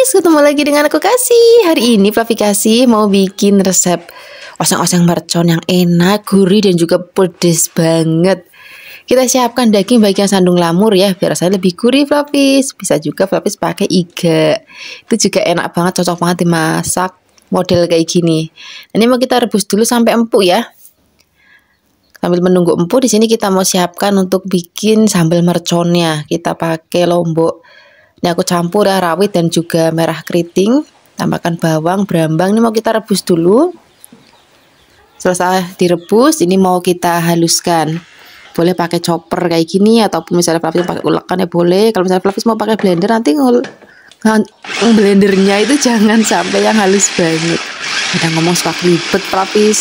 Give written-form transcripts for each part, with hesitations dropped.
Fluffy, ketemu lagi dengan aku Kasih. Hari ini Fluffy Kasih mau bikin resep oseng-oseng mercon yang enak, gurih dan juga pedes banget. Kita siapkan daging bagian sandung lamur ya, biar rasanya lebih gurih Fluffy. Bisa juga Fluffy pakai iga. Itu juga enak banget, cocok banget dimasak model kayak gini. Ini mau kita rebus dulu sampai empuk ya. Sambil menunggu empuk, di sini kita mau siapkan untuk bikin sambal merconnya. Kita pakai lombok. Ini aku campur ya, rawit dan juga merah keriting. Tambahkan bawang, brambang. Ini mau kita rebus dulu. Selesai direbus, ini mau kita haluskan. Boleh pakai chopper kayak gini, ataupun misalnya Fluffy pakai ulekan ya boleh. Kalau misalnya Fluffy mau pakai blender, nanti blendernya itu jangan sampai yang halus banget. Udah ngomong suka ribet Fluffy.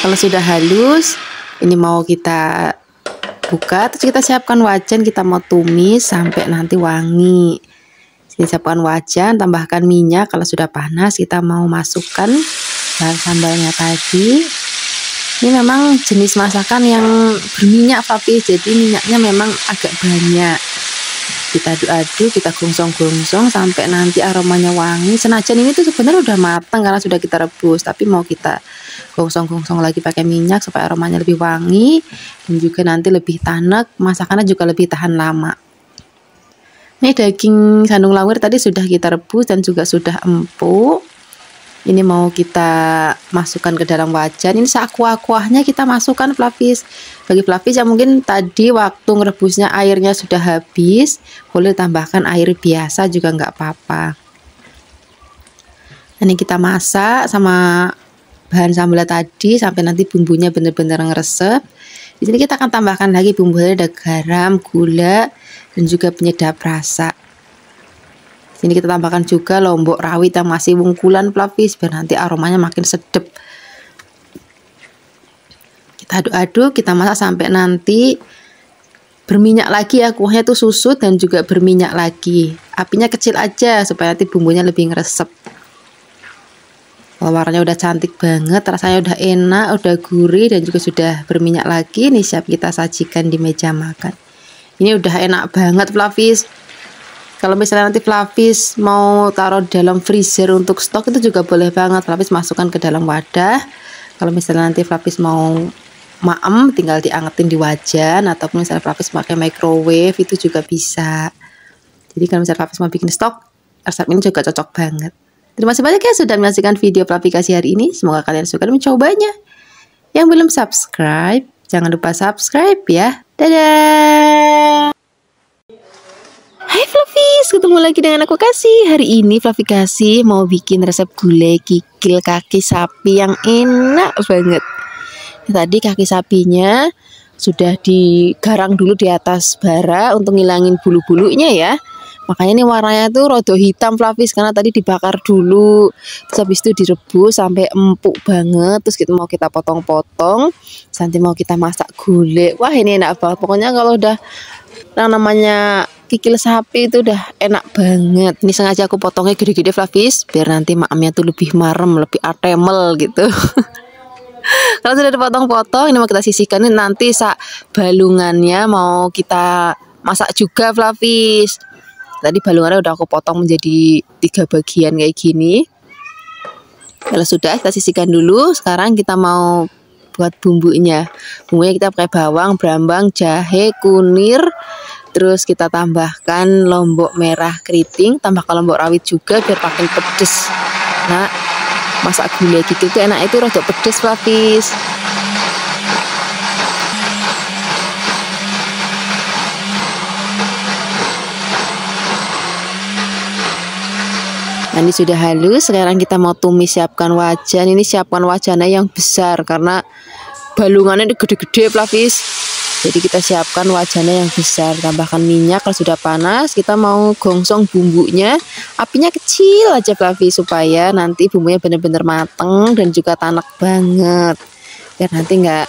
Kalau sudah halus, ini mau kita buka, terus kita siapkan wajan, kita mau tumis sampai nanti wangi. Jadi siapkan wajan, tambahkan minyak. Kalau sudah panas, kita mau masukkan bahan sambalnya tadi. Ini memang jenis masakan yang berminyak Fluffy, jadi minyaknya memang agak banyak. Kita aduk-aduk, kita gongsong-gongsong sampai nanti aromanya wangi. Senajan ini tuh sebenarnya udah matang karena sudah kita rebus, tapi mau kita gongsong-gongsong lagi pakai minyak supaya aromanya lebih wangi dan juga nanti lebih tanek, masakannya juga lebih tahan lama. Ini daging sandung lamur tadi sudah kita rebus dan juga sudah empuk. Ini mau kita masukkan ke dalam wajan. Ini seakuah-akuahnya kita masukkan Fluffy. Bagi Fluffy yang mungkin tadi waktu ngerebusnya airnya sudah habis, boleh tambahkan air biasa juga nggak apa-apa. Ini kita masak sama bahan sambal tadi sampai nanti bumbunya benar-benar ngeresep. Di sini kita akan tambahkan lagi bumbunya, ada garam, gula, dan juga penyedap rasa. Ini kita tambahkan juga lombok rawit yang masih wungkulan Fluffy biar nanti aromanya makin sedap. Kita aduk-aduk, kita masak sampai nanti berminyak lagi ya, kuahnya tuh susut dan juga berminyak lagi. Apinya kecil aja supaya nanti bumbunya lebih ngeresep. Warnanya udah cantik banget, rasanya udah enak, udah gurih dan juga sudah berminyak lagi. Ini siap kita sajikan di meja makan. Ini udah enak banget Fluffy. Kalau misalnya nanti Fluffy mau taruh dalam freezer untuk stok itu juga boleh banget. Fluffy masukkan ke dalam wadah. Kalau misalnya nanti Fluffy mau maem, tinggal diangetin di wajan, ataupun misalnya Fluffy pakai microwave itu juga bisa. Jadi kalau misalnya Fluffy mau bikin stok, resep ini juga cocok banget. Terima kasih banyak ya sudah menyaksikan video Fluffy Kasih hari ini. Semoga kalian suka dan mencobanya. Yang belum subscribe, jangan lupa subscribe ya. Dadah. Hai Fluffy, ketemu lagi dengan aku Kasih. Hari ini Fluffy Kasih mau bikin resep gulai kikil kaki sapi yang enak banget. Tadi kaki sapinya sudah digarang dulu di atas bara untuk ngilangin bulu-bulunya ya. Makanya ini warnanya tuh rada hitam Fluffy karena tadi dibakar dulu. Terus habis itu direbus sampai empuk banget. Terus kita mau kita potong-potong. Nanti mau kita masak gulai. Wah ini enak banget. Pokoknya kalau udah yang namanya kikil sapi itu udah enak banget. Ini sengaja aku potongnya gede-gede Fluffy biar nanti maamnya tuh lebih marem, lebih atemel gitu. Kalau sudah dipotong-potong, ini mau kita sisihkan. Ini nanti balungannya mau kita masak juga Fluffy. Tadi balungannya udah aku potong menjadi 3 bagian kayak gini. Kalau sudah kita sisihkan dulu. Sekarang kita mau buat bumbunya. Bumbunya kita pakai bawang, brambang, jahe, kunir. Terus kita tambahkan lombok merah keriting, tambahkan lombok rawit juga biar makin pedes. Nah, masak gulai gitu tuh enak, itu rada pedes Fluffy. Nah, ini sudah halus. Sekarang kita mau tumis, siapkan wajan. Ini siapkan wajannya yang besar karena balungannya ini gede-gede Fluffy. Jadi kita siapkan wajannya yang besar, tambahkan minyak. Kalau sudah panas, kita mau gongsong bumbunya. Apinya kecil aja Fluffy supaya nanti bumbunya benar-benar mateng dan juga tanek banget. Biar nanti nggak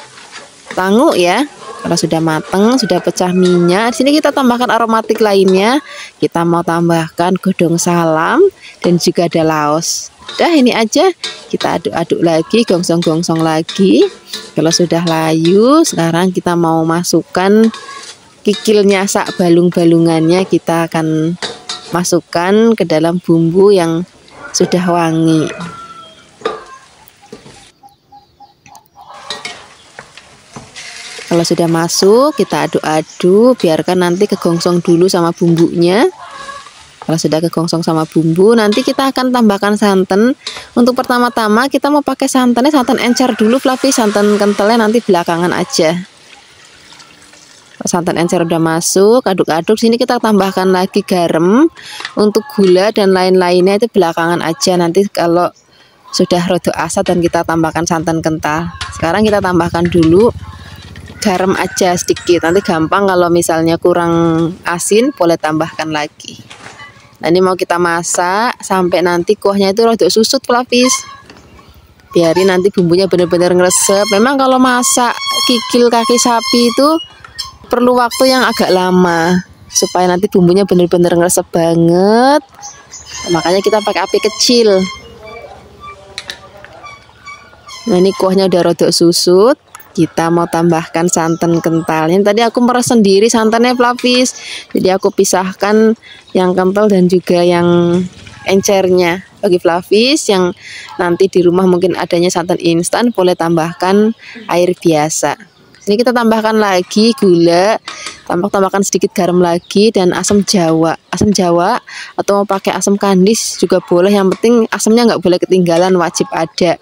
tanguk ya. Kalau sudah mateng, sudah pecah minyak, di sini kita tambahkan aromatik lainnya. Kita mau tambahkan godong salam dan juga ada laos. Udah ini aja, kita aduk-aduk lagi, gongsong-gongsong lagi. Kalau sudah layu, sekarang kita mau masukkan kikilnya sak balung-balungannya kita akan masukkan ke dalam bumbu yang sudah wangi. Kalau sudah masuk, kita aduk-aduk, biarkan nanti kegongsong dulu sama bumbunya. Kalau sudah kegongsong sama bumbu, nanti kita akan tambahkan santan. Untuk pertama-tama kita mau pakai santannya santan encer dulu, Fluffy. Santan kentalnya nanti belakangan aja. Kalau santan encer udah masuk, aduk-aduk. Sini kita tambahkan lagi garam. Untuk gula dan lain-lainnya itu belakangan aja. Nanti kalau sudah rada asat dan kita tambahkan santan kental. Sekarang kita tambahkan dulu garam aja sedikit, nanti gampang kalau misalnya kurang asin boleh tambahkan lagi. Nah, ini mau kita masak sampai nanti kuahnya itu rada susut, Fluffy. Biarin nanti bumbunya benar-benar ngeresep. Memang kalau masak kikil kaki sapi itu perlu waktu yang agak lama supaya nanti bumbunya benar-benar ngeresep banget. Makanya kita pakai api kecil. Nah, ini kuahnya udah rada susut. Kita mau tambahkan santan kentalnya. Tadi aku meres sendiri santannya, Fluffy. Jadi aku pisahkan yang kental dan juga yang encernya. Bagi Fluffy yang nanti di rumah mungkin adanya santan instan, boleh tambahkan air biasa. Ini kita tambahkan lagi gula, tambahkan sedikit garam lagi dan asam jawa. Asam jawa atau mau pakai asam kandis juga boleh. Yang penting asamnya nggak boleh ketinggalan, wajib ada.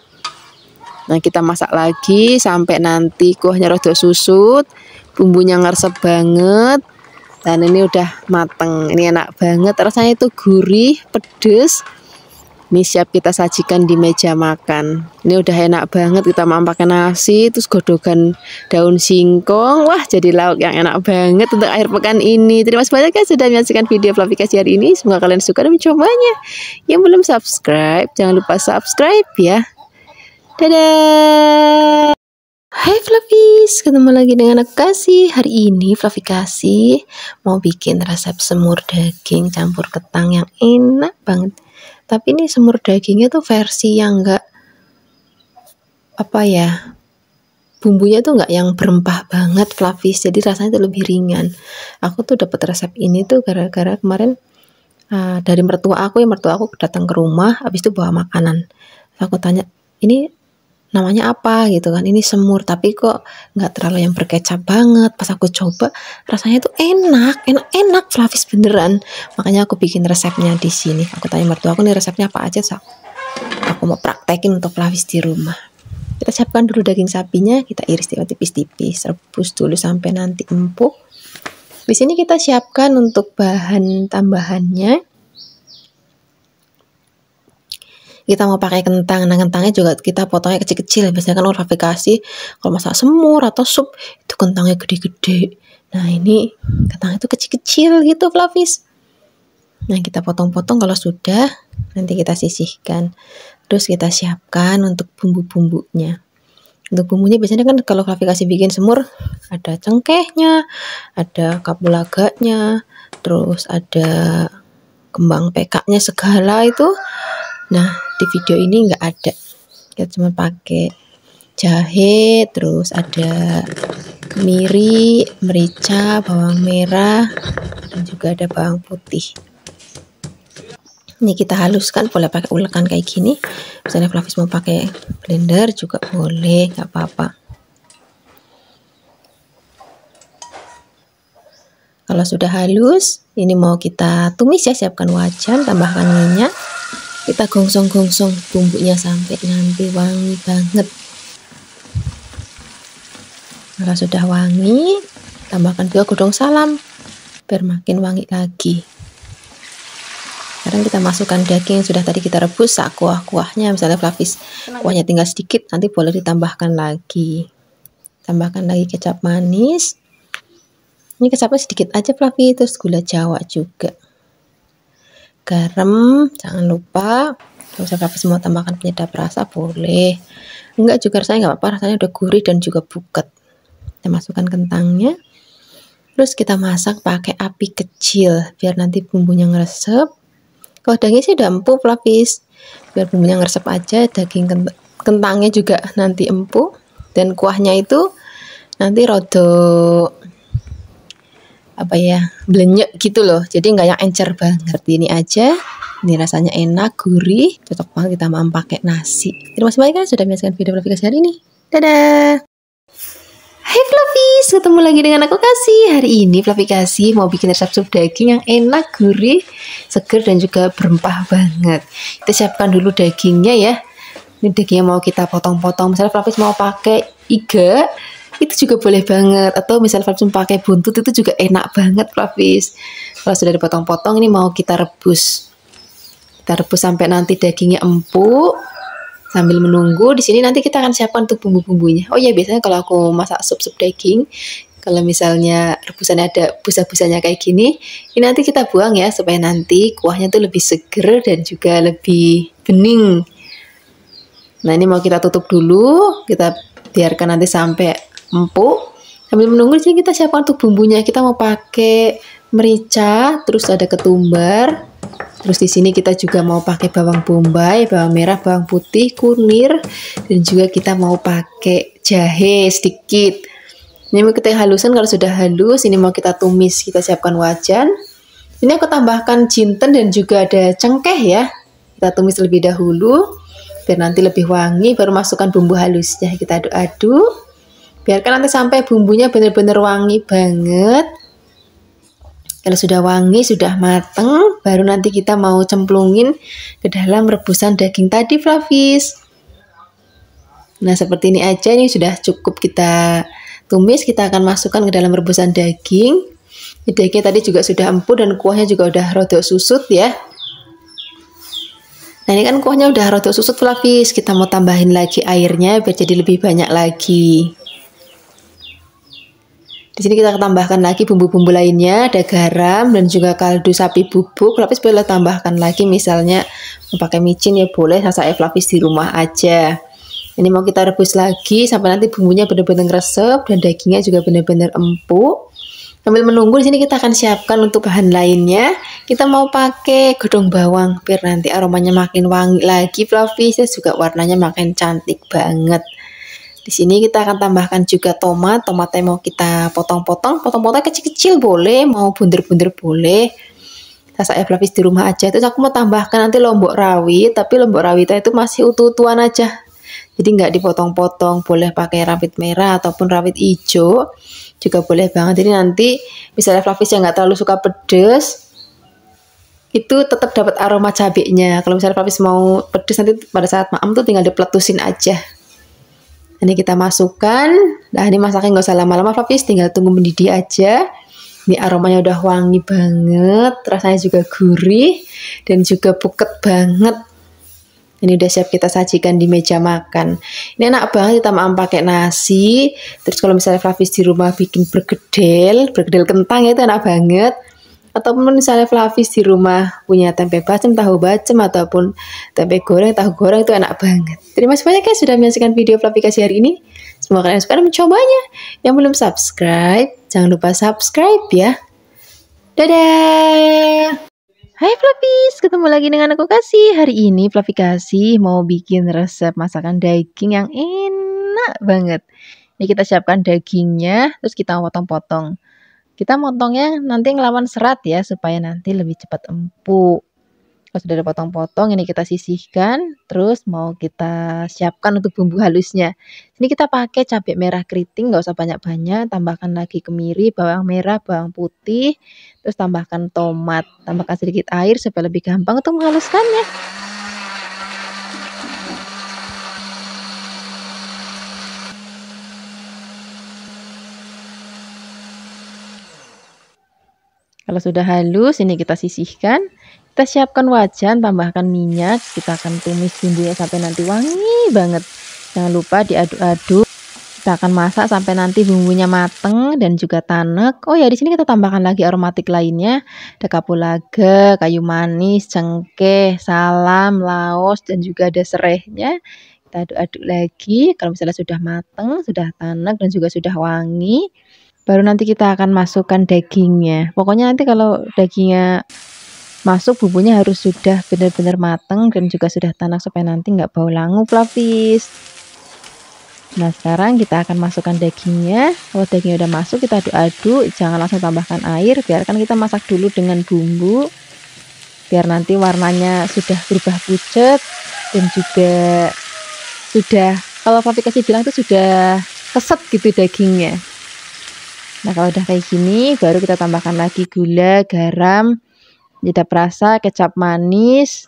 Nah, kita masak lagi sampai nanti kuahnya rada susut, bumbunya ngeresep banget, dan ini udah mateng. Ini enak banget, rasanya itu gurih, pedes. Ini siap kita sajikan di meja makan. Ini udah enak banget, kita mau pakai nasi, terus godogan daun singkong. Wah, jadi lauk yang enak banget untuk akhir pekan ini. Terima kasih banyak ya sudah menyaksikan video Fluffy hari ini. Semoga kalian suka dan mencobanya. Yang belum subscribe, jangan lupa subscribe ya. Dadah. Hai Fluffies, ketemu lagi dengan aku Kasih. Hari ini Fluffy Kasih mau bikin resep semur daging campur ketang yang enak banget. Tapi ini semur dagingnya tuh versi yang enggak bumbunya tuh enggak yang berempah banget, Fluffies. Jadi rasanya tuh lebih ringan. Aku tuh dapat resep ini tuh gara-gara kemarin dari mertua aku datang ke rumah, habis itu bawa makanan. Aku tanya, ini namanya apa gitu kan, ini semur tapi kok nggak terlalu yang berkecap banget. Pas aku coba rasanya tuh enak Fluffy beneran. Makanya aku bikin resepnya di sini. Aku tanya mertua aku, nih resepnya apa aja, aku mau praktekin untuk Fluffy di rumah. Kita siapkan dulu daging sapinya, kita iris tipis-tipis, rebus dulu sampai nanti empuk. Di sini kita siapkan untuk bahan tambahannya. Kita mau pakai kentang. Nah, kentangnya juga kita potongnya kecil-kecil. Biasanya kan Fluffy Kasih kalau masak semur atau sup itu kentangnya gede-gede. Nah, ini kentangnya itu kecil-kecil gitu, Fluffy. Nah, kita potong-potong. Kalau sudah, nanti kita sisihkan. Terus kita siapkan untuk bumbu-bumbunya. Untuk bumbunya biasanya kan kalau Fluffy Kasih bikin semur ada cengkehnya, ada kapulaganya, terus ada kembang pekaknya segala itu. Nah, di video ini nggak ada. Kita cuma pakai jahe, terus ada kemiri, merica, bawang merah, dan juga ada bawang putih. Ini kita haluskan, boleh pakai ulekan kayak gini. Misalnya Fluffy mau pakai blender juga boleh, nggak apa-apa. Kalau sudah halus, ini mau kita tumis ya, siapkan wajan, tambahkan minyak. Kita gongsong-gongsong bumbunya sampai nanti wangi banget. Kalau sudah wangi, tambahkan juga godong salam biar makin wangi lagi. Sekarang kita masukkan daging yang sudah tadi kita rebus, kuah-kuahnya. Misalnya Fluffy kuahnya tinggal sedikit, nanti boleh ditambahkan lagi. Tambahkan lagi kecap manis. Ini kecapnya sedikit aja, Fluffy. Terus gula jawa juga. Garam, jangan lupa. Kalau Fluffy mau tambahkan penyedap rasa boleh. Enggak juga rasanya nggak apa-apa, rasanya udah gurih dan juga buket. Kita masukkan kentangnya. Terus kita masak pakai api kecil biar nanti bumbunya ngeresep. Kalau dagingnya sih udah empuk, Fluffy. Biar bumbunya ngeresep aja, daging kentangnya juga nanti empuk dan kuahnya itu nanti rodo apa ya, blenyek gitu loh. Jadi nggak yang encer banget. Seperti ini aja. Ini rasanya enak, gurih, cocok banget kita mau pakai nasi. Terima kasih banyak sudah menyaksikan video Fluffy Kasih hari ini. Dadah. Hai Fluffies, ketemu lagi dengan aku Kasih. Hari ini Fluffy Kasih mau bikin resep sup daging yang enak, gurih, seger dan juga berempah banget. Kita siapkan dulu dagingnya ya. Ini dagingnya mau kita potong-potong. Misalnya Fluffies mau pakai iga, itu juga boleh banget. Atau misalnya Fluffies mau pakai buntut, itu juga enak banget Fluffies. Kalau sudah dipotong-potong, ini mau kita rebus. Kita rebus sampai nanti dagingnya empuk. Sambil menunggu, di sini nanti kita akan siapkan untuk bumbu-bumbunya. Oh iya, biasanya kalau aku masak sup daging, kalau misalnya rebusannya ada busa-busanya kayak gini, ini nanti kita buang ya, supaya nanti kuahnya tuh lebih seger dan juga lebih bening. Nah, ini mau kita tutup dulu, kita biarkan nanti sampai empuk. Sambil menunggu, di sini kita siapkan untuk bumbunya. Kita mau pakai merica, terus ada ketumbar. Terus di sini kita juga mau pakai bawang bombay, bawang merah, bawang putih, kunir, dan juga kita mau pakai jahe sedikit. Ini mau kita halusin. Kalau sudah halus, ini mau kita tumis. Kita siapkan wajan. Ini aku tambahkan jinten dan juga ada cengkeh ya. Kita tumis lebih dahulu, biar nanti lebih wangi. Baru masukkan bumbu halusnya. Kita aduk-aduk. Biarkan nanti sampai bumbunya benar-benar wangi banget. Kalau sudah wangi, sudah mateng, baru nanti kita mau cemplungin ke dalam rebusan daging tadi Fluffies. Nah, seperti ini aja, ini sudah cukup kita tumis. Kita akan masukkan ke dalam rebusan daging. Ini dagingnya tadi juga sudah empuk dan kuahnya juga udah rodok susut ya. Nah, ini kan kuahnya udah rodok susut Fluffies. Kita mau tambahin lagi airnya biar jadi lebih banyak lagi. Di sini kita tambahkan lagi bumbu-bumbu lainnya, ada garam dan juga kaldu sapi bubuk. Fluffies boleh tambahkan lagi, misalnya mau pakai micin ya boleh, saya Fluffies di rumah aja. Ini mau kita rebus lagi sampai nanti bumbunya benar-benar resep dan dagingnya juga benar-benar empuk. Sambil menunggu, di sini kita akan siapkan untuk bahan lainnya. Kita mau pakai godong bawang biar nanti aromanya makin wangi lagi Fluffies, juga warnanya makin cantik banget. Di sini kita akan tambahkan juga tomat. Tomatnya mau kita potong-potong kecil-kecil boleh, mau bunder-bunder boleh. Saya Fluffies di rumah aja. Terus aku mau tambahkan nanti lombok rawit, tapi lombok rawitnya itu masih utuh-utuhan aja. Jadi nggak dipotong-potong, boleh pakai rawit merah ataupun rawit hijau juga boleh banget. Jadi nanti misalnya Fluffies yang nggak terlalu suka pedes, itu tetap dapat aroma cabenya. Kalau misalnya Fluffies mau pedes nanti pada saat maem tuh tinggal dipletusin aja. Ini kita masukkan. Nah, ini masaknya nggak usah lama-lama Fluffies, tinggal tunggu mendidih aja. Ini aromanya udah wangi banget, rasanya juga gurih dan juga puket banget. Ini udah siap kita sajikan di meja makan. Ini enak banget kita makan pakai nasi. Terus kalau misalnya Fluffies di rumah bikin bergedel kentang itu enak banget. Ataupun misalnya Fluffies di rumah punya tempe bacem, tahu bacem, ataupun tempe goreng, tahu goreng, itu enak banget. Terima kasih banyak ya sudah menyaksikan video Fluffy Kasih hari ini. Semoga kalian suka dan mencobanya. Yang belum subscribe, jangan lupa subscribe ya. Dadah! Hai Fluffies, ketemu lagi dengan aku Kasih. Hari ini Fluffy Kasih mau bikin resep masakan daging yang enak banget. Ini kita siapkan dagingnya, terus kita potong-potong. Kita motongnya nanti ngelawan serat ya, supaya nanti lebih cepat empuk. Kalau sudah dipotong-potong, ini kita sisihkan. Terus mau kita siapkan untuk bumbu halusnya. Ini kita pakai cabai merah keriting, nggak usah banyak-banyak. Tambahkan lagi kemiri, bawang merah, bawang putih. Terus tambahkan tomat. Tambahkan sedikit air supaya lebih gampang untuk menghaluskannya. Kalau sudah halus, ini kita sisihkan. Kita siapkan wajan, tambahkan minyak. Kita akan tumis bumbunya sampai nanti wangi banget. Jangan lupa diaduk-aduk. Kita akan masak sampai nanti bumbunya mateng dan juga tanek. Oh ya, di sini kita tambahkan lagi aromatik lainnya. Ada kapulaga, kayu manis, cengkeh, salam, laos, dan juga ada serehnya. Kita aduk-aduk lagi. Kalau misalnya sudah mateng, sudah tanek, dan juga sudah wangi, baru nanti kita akan masukkan dagingnya. Pokoknya nanti kalau dagingnya masuk, bumbunya harus sudah benar-benar matang dan juga sudah tanak supaya nanti nggak bau langu Fluffies. Nah, sekarang kita akan masukkan dagingnya. Kalau dagingnya udah masuk, kita aduk-aduk, jangan langsung tambahkan air, biarkan kita masak dulu dengan bumbu biar nanti warnanya sudah berubah pucat dan juga sudah, kalau Fluffy kasih bilang itu sudah keset gitu dagingnya. Nah, kalau udah kayak gini baru kita tambahkan lagi gula, garam, penyedap rasa, kecap manis.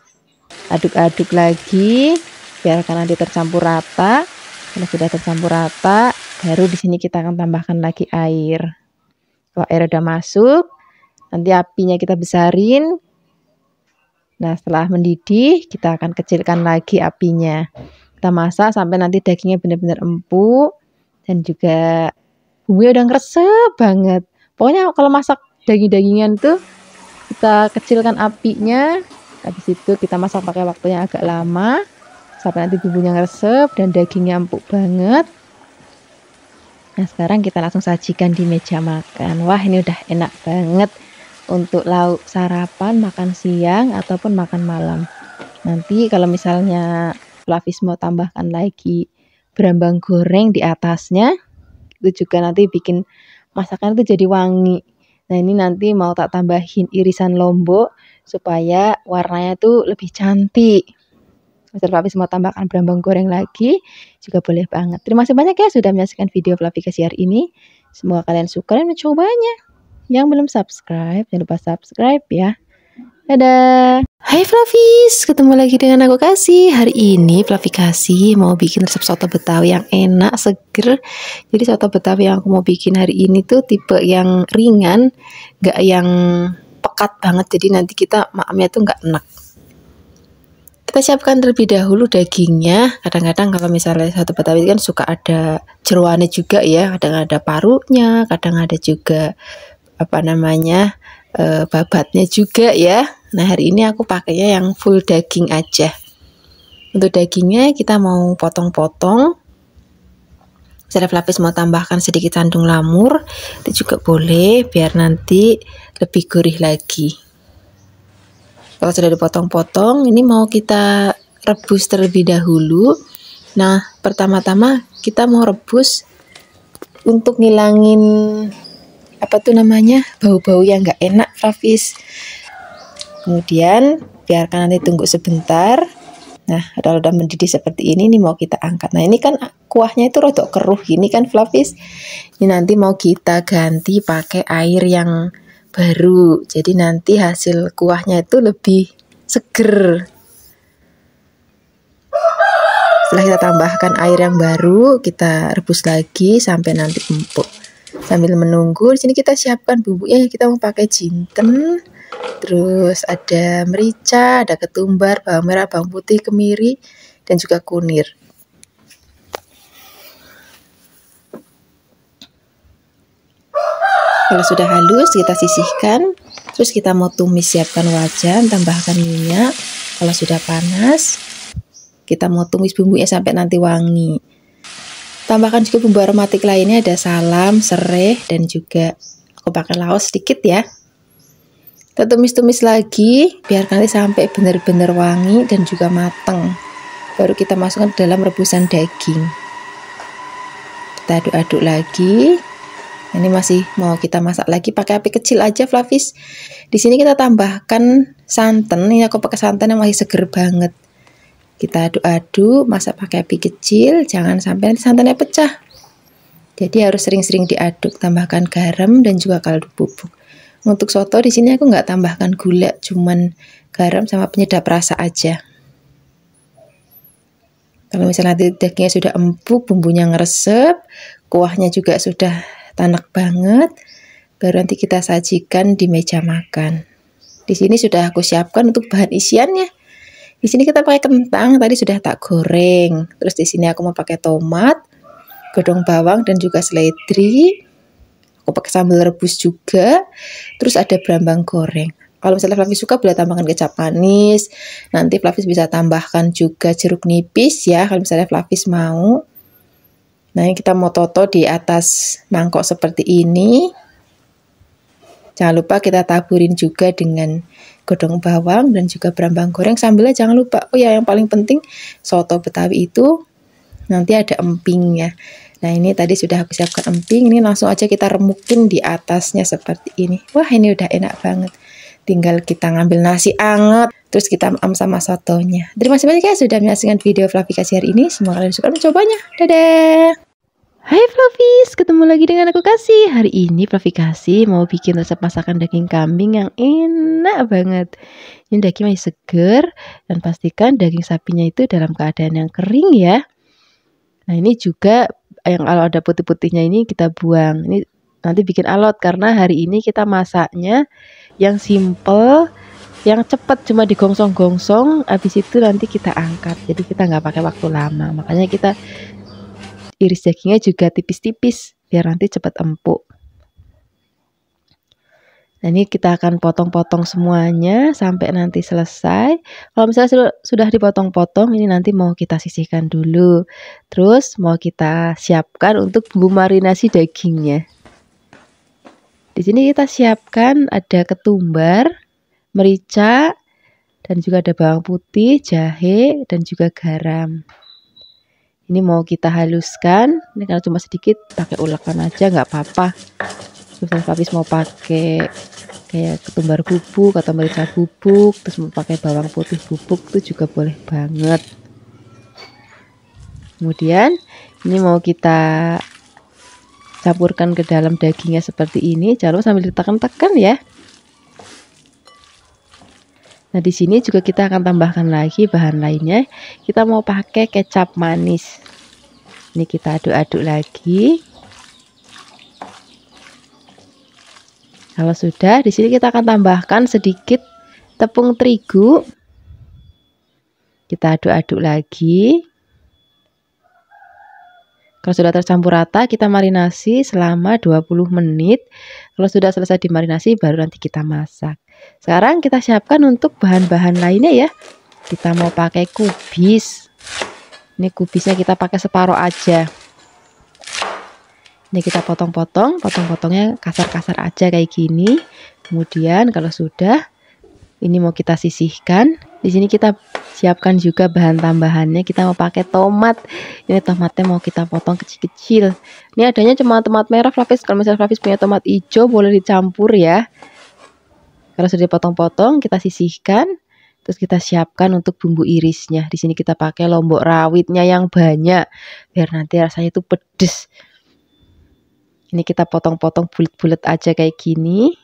Aduk-aduk lagi biarkan nanti tercampur rata. Kalau sudah tercampur rata, baru di sini kita akan tambahkan lagi air. Kalau air udah masuk, nanti apinya kita besarin. Nah, setelah mendidih, kita akan kecilkan lagi apinya. Kita masak sampai nanti dagingnya benar-benar empuk dan juga bumbunya udah ngeresep banget. Pokoknya kalau masak daging-dagingan tuh kita kecilkan apinya. Habis itu kita masak pakai waktu yang agak lama sampai nanti bumbunya ngeresep dan dagingnya empuk banget. Nah, sekarang kita langsung sajikan di meja makan. Wah, ini udah enak banget untuk lauk sarapan, makan siang, ataupun makan malam. Nanti kalau misalnya Fluffy mau tambahkan lagi berambang goreng di atasnya, itu juga nanti bikin masakan itu jadi wangi. Nah, ini nanti mau tak tambahin irisan lombok supaya warnanya tuh lebih cantik. Mister Fluffy mau tambahkan berambang goreng lagi juga boleh banget. Terima kasih banyak ya sudah menyaksikan video Fluffy hari ini. Semoga kalian suka dan mencobanya. Yang belum subscribe, jangan lupa subscribe ya. Dadah. Hai Fluffies, ketemu lagi dengan aku Kasih. Hari ini Fluffy Kasih mau bikin resep soto Betawi yang enak, seger. Jadi soto Betawi yang aku mau bikin hari ini tuh tipe yang ringan, gak yang pekat banget. Jadi nanti kita makamnya tuh gak enak. Kita siapkan terlebih dahulu dagingnya. Kadang-kadang kalau misalnya soto Betawi kan suka ada jeroannya juga ya. Kadang ada parunya, kadang ada juga babatnya juga ya. Nah, hari ini aku pakainya yang full daging aja. Untuk dagingnya kita mau potong-potong. Misalnya Fluffy mau tambahkan sedikit sandung lamur, itu juga boleh biar nanti lebih gurih lagi. Kalau sudah dipotong-potong, ini mau kita rebus terlebih dahulu. Nah, pertama-tama kita mau rebus untuk ngilangin bau-bau yang nggak enak Fluffy. Kemudian biarkan nanti tunggu sebentar. Nah, kalau udah mendidih seperti ini mau kita angkat. Nah, ini kan kuahnya itu rodok keruh gini kan Fluffy. Ini nanti mau kita ganti pakai air yang baru. Jadi nanti hasil kuahnya itu lebih seger. Setelah kita tambahkan air yang baru, kita rebus lagi sampai nanti empuk. Sambil menunggu, di sini kita siapkan bumbunya. Kita mau pakai jinten, terus ada merica, ada ketumbar, bawang merah, bawang putih, kemiri, dan juga kunir. Kalau sudah halus, kita sisihkan. Terus kita mau tumis, siapkan wajan, tambahkan minyak. Kalau sudah panas, kita mau tumis bumbunya sampai nanti wangi. Tambahkan juga bumbu aromatik lainnya, ada salam, serai, dan juga aku pakai laos sedikit ya. Kita tumis-tumis lagi biar nanti sampai benar-benar wangi dan juga matang. Baru kita masukkan ke dalam rebusan daging. Kita aduk-aduk lagi. Ini masih mau kita masak lagi pakai api kecil aja Fluffy. Di sini kita tambahkan santan. Ini aku pakai santan yang masih seger banget. Kita aduk-aduk, masak pakai api kecil, jangan sampai nanti santannya pecah. Jadi harus sering-sering diaduk, tambahkan garam dan juga kaldu bubuk. Untuk soto di sini aku nggak tambahkan gula, cuman garam sama penyedap rasa aja. Kalau misalnya nanti dagingnya sudah empuk, bumbunya ngeresep, kuahnya juga sudah tanak banget, baru nanti kita sajikan di meja makan. Di sini sudah aku siapkan untuk bahan isiannya. Di sini kita pakai kentang, tadi sudah tak goreng. Terus di sini aku mau pakai tomat, godong bawang dan juga seledri. Aku pakai sambal rebus juga. Terus ada berambang goreng. Kalau misalnya Fluffy suka boleh tambahkan kecap manis. Nanti Fluffy bisa tambahkan juga jeruk nipis ya kalau misalnya Fluffy mau. Nah, ini kita mau toto di atas mangkok seperti ini. Jangan lupa kita taburin juga dengan godong bawang dan juga berambang goreng. Sambalnya jangan lupa. Oh ya, yang paling penting soto Betawi itu Nanti ada empingnya. Nah ini tadi sudah aku siapkan emping, ini langsung aja kita remukin di atasnya seperti ini. Wah ini udah enak banget. Tinggal kita ngambil nasi anget, terus kita am sama sotonya. Terima kasih banyak ya sudah menyaksikan video Fluffy Kasih hari ini. Semoga kalian suka mencobanya. Dadah! Hai Fluffies, ketemu lagi dengan aku Kasih. Hari ini Fluffy Kasih mau bikin resep masakan daging kambing yang enak banget. Ini daging masih seger, dan pastikan daging sapinya itu dalam keadaan yang kering ya. Nah ini juga yang kalau ada putih-putihnya ini kita buang. Ini nanti bikin alot karena hari ini kita masaknya yang simple, yang cepat, cuma digongsong-gongsong. Habis itu nanti kita angkat. Jadi kita nggak pakai waktu lama. Makanya kita iris dagingnya juga tipis-tipis biar nanti cepat empuk. Nah ini kita akan potong-potong semuanya sampai nanti selesai. Kalau misalnya sudah dipotong-potong, ini nanti mau kita sisihkan dulu. Terus mau kita siapkan untuk bumbu marinasi dagingnya. Di sini kita siapkan ada ketumbar, merica, dan juga ada bawang putih, jahe, dan juga garam. Ini mau kita haluskan. Ini kalau cuma sedikit pakai ulekan aja nggak apa-apa. Misalnya habis mau pakai kayak ketumbar bubuk atau merica bubuk, terus mau pakai bawang putih bubuk itu juga boleh banget. Kemudian ini mau kita campurkan ke dalam dagingnya seperti ini. Jangan lupa sambil ditekan-tekan ya. Nah di sini juga kita akan tambahkan lagi bahan lainnya. Kita mau pakai kecap manis. Ini kita aduk-aduk lagi. Kalau sudah, di sini kita akan tambahkan sedikit tepung terigu. Kita aduk-aduk lagi. Kalau sudah tercampur rata, kita marinasi selama 20 menit. Kalau sudah selesai dimarinasi, baru nanti kita masak. Sekarang kita siapkan untuk bahan-bahan lainnya ya. Kita mau pakai kubis. Ini kubisnya kita pakai separuh aja. Ini kita potong-potong, potong-potongnya kasar-kasar aja kayak gini. Kemudian kalau sudah, ini mau kita sisihkan. Di sini kita siapkan juga bahan tambahannya. Kita mau pakai tomat. Ini tomatnya mau kita potong kecil-kecil. Ini adanya cuma tomat merah, Fluffy. Kalau misalnya Fluffy punya tomat hijau, boleh dicampur ya. Kalau sudah dipotong-potong, kita sisihkan. Terus kita siapkan untuk bumbu irisnya. Di sini kita pakai lombok rawitnya yang banyak, biar nanti rasanya itu pedes. Ini kita potong-potong bulat-bulat aja kayak gini.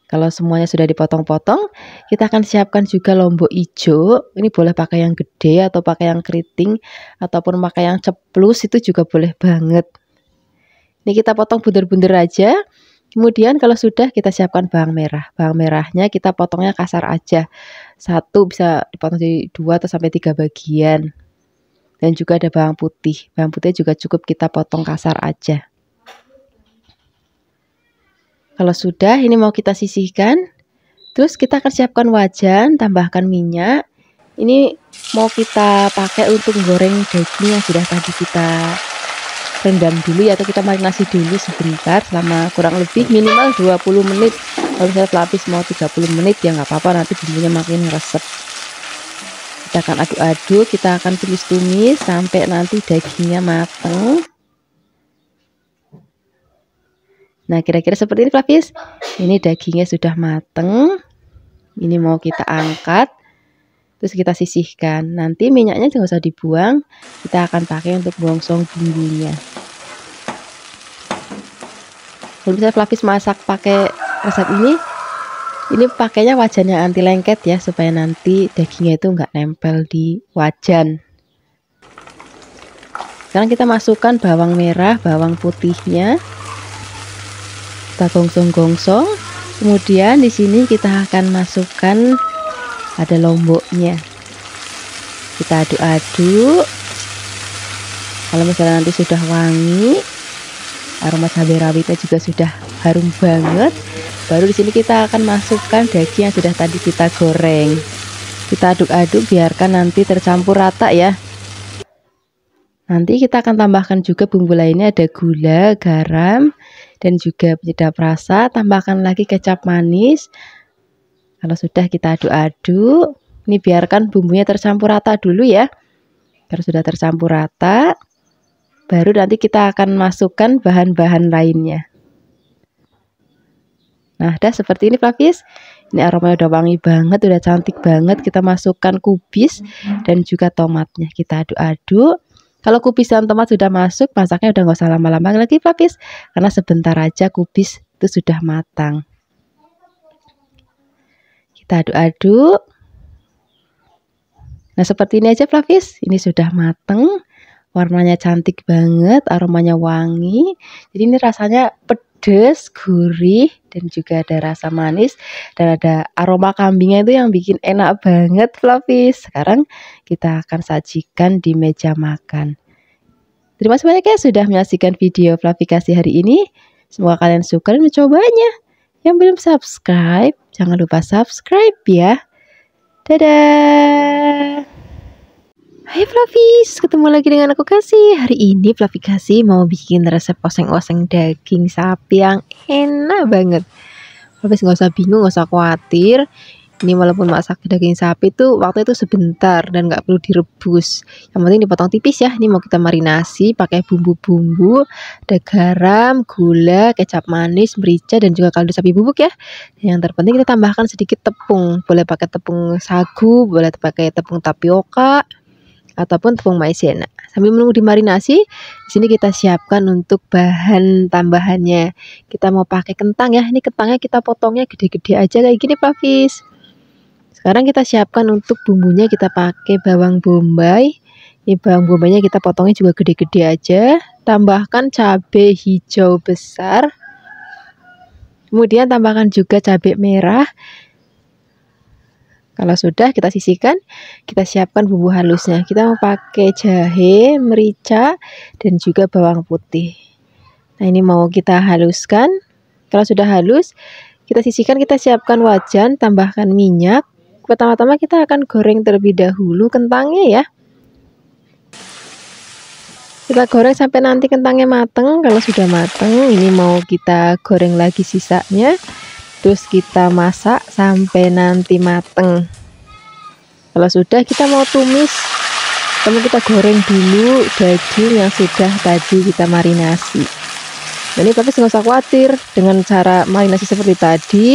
Kalau semuanya sudah dipotong-potong, kita akan siapkan juga lombok hijau. Ini boleh pakai yang gede atau pakai yang keriting, ataupun pakai yang ceplus, itu juga boleh banget. Ini kita potong bunder-bunder aja. Kemudian kalau sudah, kita siapkan bawang merah. Bawang merahnya kita potongnya kasar aja. Satu bisa dipotong jadi 2 atau sampai 3 bagian. Dan juga ada bawang putih. Bawang putih juga cukup kita potong kasar aja. Kalau sudah, ini mau kita sisihkan. Terus kita akan siapkan wajan, tambahkan minyak. Ini mau kita pakai untuk goreng daging yang sudah tadi kita rendam dulu ya, atau kita marinasi dulu sebentar selama kurang lebih minimal 20 menit. Kalau misalnya pelapis mau 30 menit ya nggak apa-apa, nanti bumbunya makin resep. Kita akan aduk-aduk, kita akan tumis-tumis sampai nanti dagingnya matang. Nah kira-kira seperti ini Fluffy. Ini dagingnya sudah matang. Ini mau kita angkat. Terus kita sisihkan. Nanti minyaknya jangan usah dibuang. Kita akan pakai untuk gongsong bumbunya. Kalau misalnya Fluffy masak pakai resep ini pakainya wajan yang anti lengket ya, supaya nanti dagingnya itu nggak nempel di wajan. Sekarang kita masukkan bawang merah, bawang putihnya. Kita gongsong-gongsong. Kemudian di sini kita akan masukkan ada lomboknya. Kita aduk-aduk. Kalau misalnya nanti sudah wangi, aroma cabai rawitnya juga sudah harum banget. Baru di sini kita akan masukkan daging yang sudah tadi kita goreng. Kita aduk-aduk, biarkan nanti tercampur rata ya. Nanti kita akan tambahkan juga bumbu lainnya, ada gula, garam, dan juga penyedap rasa. Tambahkan lagi kecap manis. Kalau sudah kita aduk-aduk, ini biarkan bumbunya tercampur rata dulu ya. Kalau sudah tercampur rata, baru nanti kita akan masukkan bahan-bahan lainnya. Nah, udah seperti ini Flavis. Ini aromanya udah wangi banget, udah cantik banget. Kita masukkan kubis dan juga tomatnya. Kita aduk-aduk. Kalau kubis dan tomat sudah masuk, masaknya udah nggak usah lama-lama lagi Flavis, karena sebentar aja kubis itu sudah matang. Kita aduk-aduk. Nah, seperti ini aja Flavis. Ini sudah mateng. Warnanya cantik banget, aromanya wangi. Jadi ini rasanya pedas, gurih, dan juga ada rasa manis. Dan ada aroma kambingnya itu yang bikin enak banget Flavis. Sekarang kita akan sajikan di meja makan. Terima kasih banyak ya sudah menyaksikan video Flavikasi hari ini. Semoga kalian suka dan mencobanya. Yang belum subscribe, jangan lupa subscribe ya. Dadah. Hai Flavis, ketemu lagi dengan aku Kasih. Hari ini Flavikasi mau bikin resep oseng-oseng daging sapi yang enak banget. Flavis nggak usah bingung, nggak usah khawatir. Ini walaupun masak daging sapi tuh waktu itu sebentar dan nggak perlu direbus. Yang penting dipotong tipis ya. Ini mau kita marinasi pakai bumbu-bumbu, ada garam, gula, kecap manis, merica, dan juga kaldu sapi bubuk ya. Yang terpenting kita tambahkan sedikit tepung. Boleh pakai tepung sagu, boleh pakai tepung tapioka, ataupun tepung maizena. Sambil menunggu dimarinasi, di sini kita siapkan untuk bahan tambahannya. Kita mau pakai kentang ya. Ini kentangnya kita potongnya gede-gede aja kayak gini Flavis. Sekarang kita siapkan untuk bumbunya, kita pakai bawang bombay. Ini bawang bombaynya kita potongnya juga gede-gede aja. Tambahkan cabai hijau besar. Kemudian tambahkan juga cabai merah. Kalau sudah kita sisihkan, kita siapkan bumbu halusnya. Kita mau pakai jahe, merica, dan juga bawang putih. Nah, ini mau kita haluskan. Kalau sudah halus, kita sisihkan, kita siapkan wajan, tambahkan minyak. Pertama-tama kita akan goreng terlebih dahulu kentangnya ya. Kita goreng sampai nanti kentangnya mateng. Kalau sudah mateng, ini mau kita goreng lagi sisanya. Terus kita masak sampai nanti mateng. Kalau sudah kita mau tumis, kita goreng dulu daging yang sudah tadi kita marinasi. Nah, ini tapi nggak usah khawatir dengan cara marinasi seperti tadi.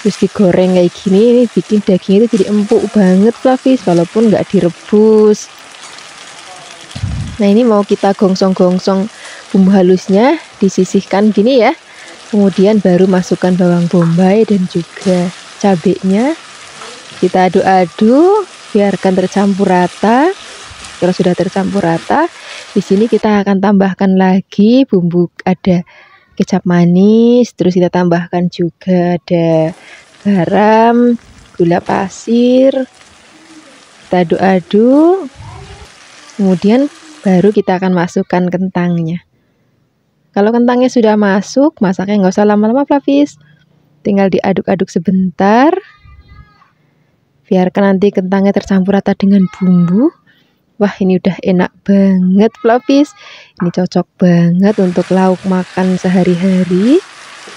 Terus digoreng kayak gini, ini bikin daging itu jadi empuk banget Flavis, walaupun nggak direbus. Nah, ini mau kita gongsong-gongsong bumbu halusnya, disisihkan gini ya. Kemudian baru masukkan bawang bombay dan juga cabenya. Kita aduk-aduk, biarkan tercampur rata. Kalau sudah tercampur rata, di sini kita akan tambahkan lagi bumbu, ada kecap manis, terus kita tambahkan juga ada garam, gula pasir. Kita aduk-aduk. Kemudian baru kita akan masukkan kentangnya. Kalau kentangnya sudah masuk, masaknya nggak usah lama-lama Flavis. Tinggal diaduk-aduk sebentar. Biarkan nanti kentangnya tercampur rata dengan bumbu. Wah, ini udah enak banget Flavis. Ini cocok banget untuk lauk makan sehari-hari,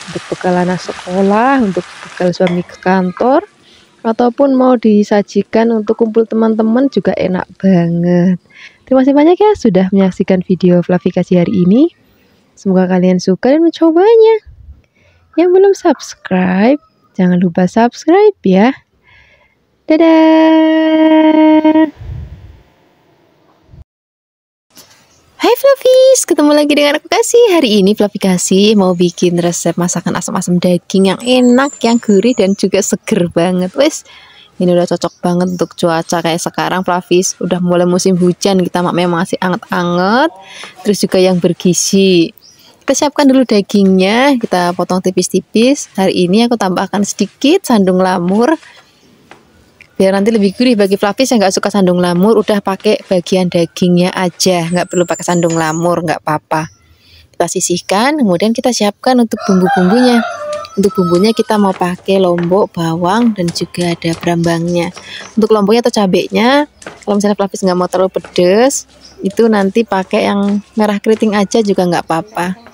untuk bekal anak sekolah, untuk bekal suami ke kantor, ataupun mau disajikan untuk kumpul teman-teman juga enak banget. Terima kasih banyak ya sudah menyaksikan video Flavikasi hari ini. Semoga kalian suka dan mencobanya. Yang belum subscribe, jangan lupa subscribe ya. Dadah. Hai Flavis, ketemu lagi dengan aku Kasih. Hari ini Flavikasi mau bikin resep masakan asam-asam daging yang enak, yang gurih, dan juga seger banget. Wes, ini udah cocok banget untuk cuaca kayak sekarang Flavis. Udah mulai musim hujan, kita memang masih anget-anget, terus juga yang bergizi. Kita siapkan dulu dagingnya, kita potong tipis-tipis. Hari ini aku tambahkan sedikit sandung lamur, biar nanti lebih gurih. Bagi Flavis yang nggak suka sandung lamur, udah pakai bagian dagingnya aja, nggak perlu pakai sandung lamur, nggak apa-apa. Kita sisihkan, kemudian kita siapkan untuk bumbu-bumbunya. Untuk bumbunya kita mau pakai lombok, bawang, dan juga ada brambangnya. Untuk lomboknya atau cabenya, kalau misalnya Flavis nggak mau terlalu pedes, itu nanti pakai yang merah keriting aja juga nggak apa-apa.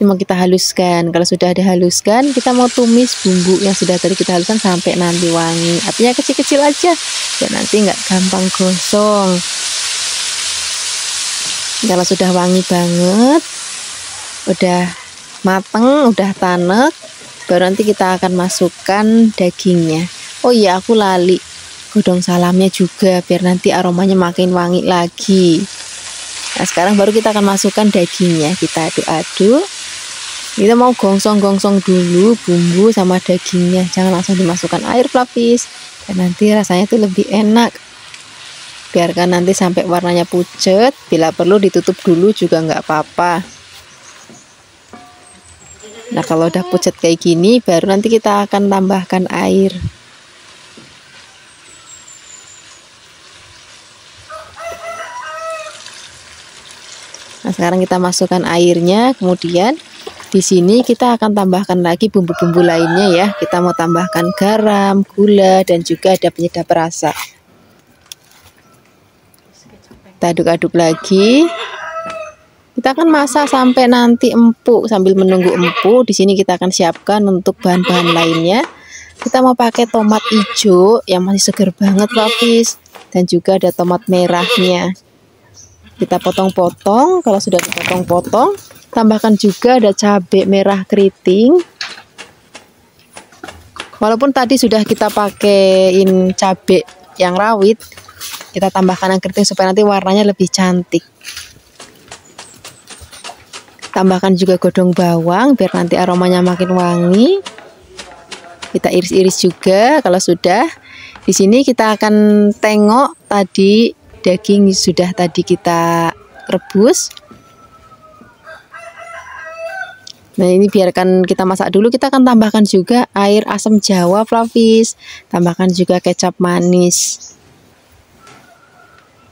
Ini mau kita haluskan. Kalau sudah ada haluskan, kita mau tumis bumbu yang sudah tadi kita haluskan sampai nanti wangi. Apinya kecil-kecil aja, biar nanti nggak gampang gosong. Kalau sudah wangi banget, udah mateng, udah tanek, baru nanti kita akan masukkan dagingnya. Oh iya, aku lali godong salamnya juga biar nanti aromanya makin wangi lagi. Nah, sekarang baru kita akan masukkan dagingnya. Kita aduk-aduk. Kita mau gongsong-gongsong dulu bumbu sama dagingnya. Jangan langsung dimasukkan air, Flavis. Dan nanti rasanya itu lebih enak. Biarkan nanti sampai warnanya pucat. Bila perlu ditutup dulu juga nggak apa-apa. Nah, kalau udah pucat kayak gini, baru nanti kita akan tambahkan air. Nah, sekarang kita masukkan airnya. Kemudian di sini kita akan tambahkan lagi bumbu-bumbu lainnya ya. Kita mau tambahkan garam, gula, dan juga ada penyedap rasa. Kita aduk-aduk lagi. Kita akan masak sampai nanti empuk. Sambil menunggu empuk, di sini kita akan siapkan untuk bahan-bahan lainnya. Kita mau pakai tomat hijau yang masih segar banget, Flavis, dan juga ada tomat merahnya. Kita potong-potong. Kalau sudah dipotong-potong, tambahkan juga ada cabai merah keriting. Walaupun tadi sudah kita pakein cabai yang rawit, kita tambahkan yang keriting supaya nanti warnanya lebih cantik. Tambahkan juga godong bawang biar nanti aromanya makin wangi. Kita iris-iris juga kalau sudah. Di sini kita akan tengok tadi daging sudah tadi kita rebus. Nah, ini biarkan kita masak dulu. Kita akan tambahkan juga air asam jawa, Flavis. Tambahkan juga kecap manis.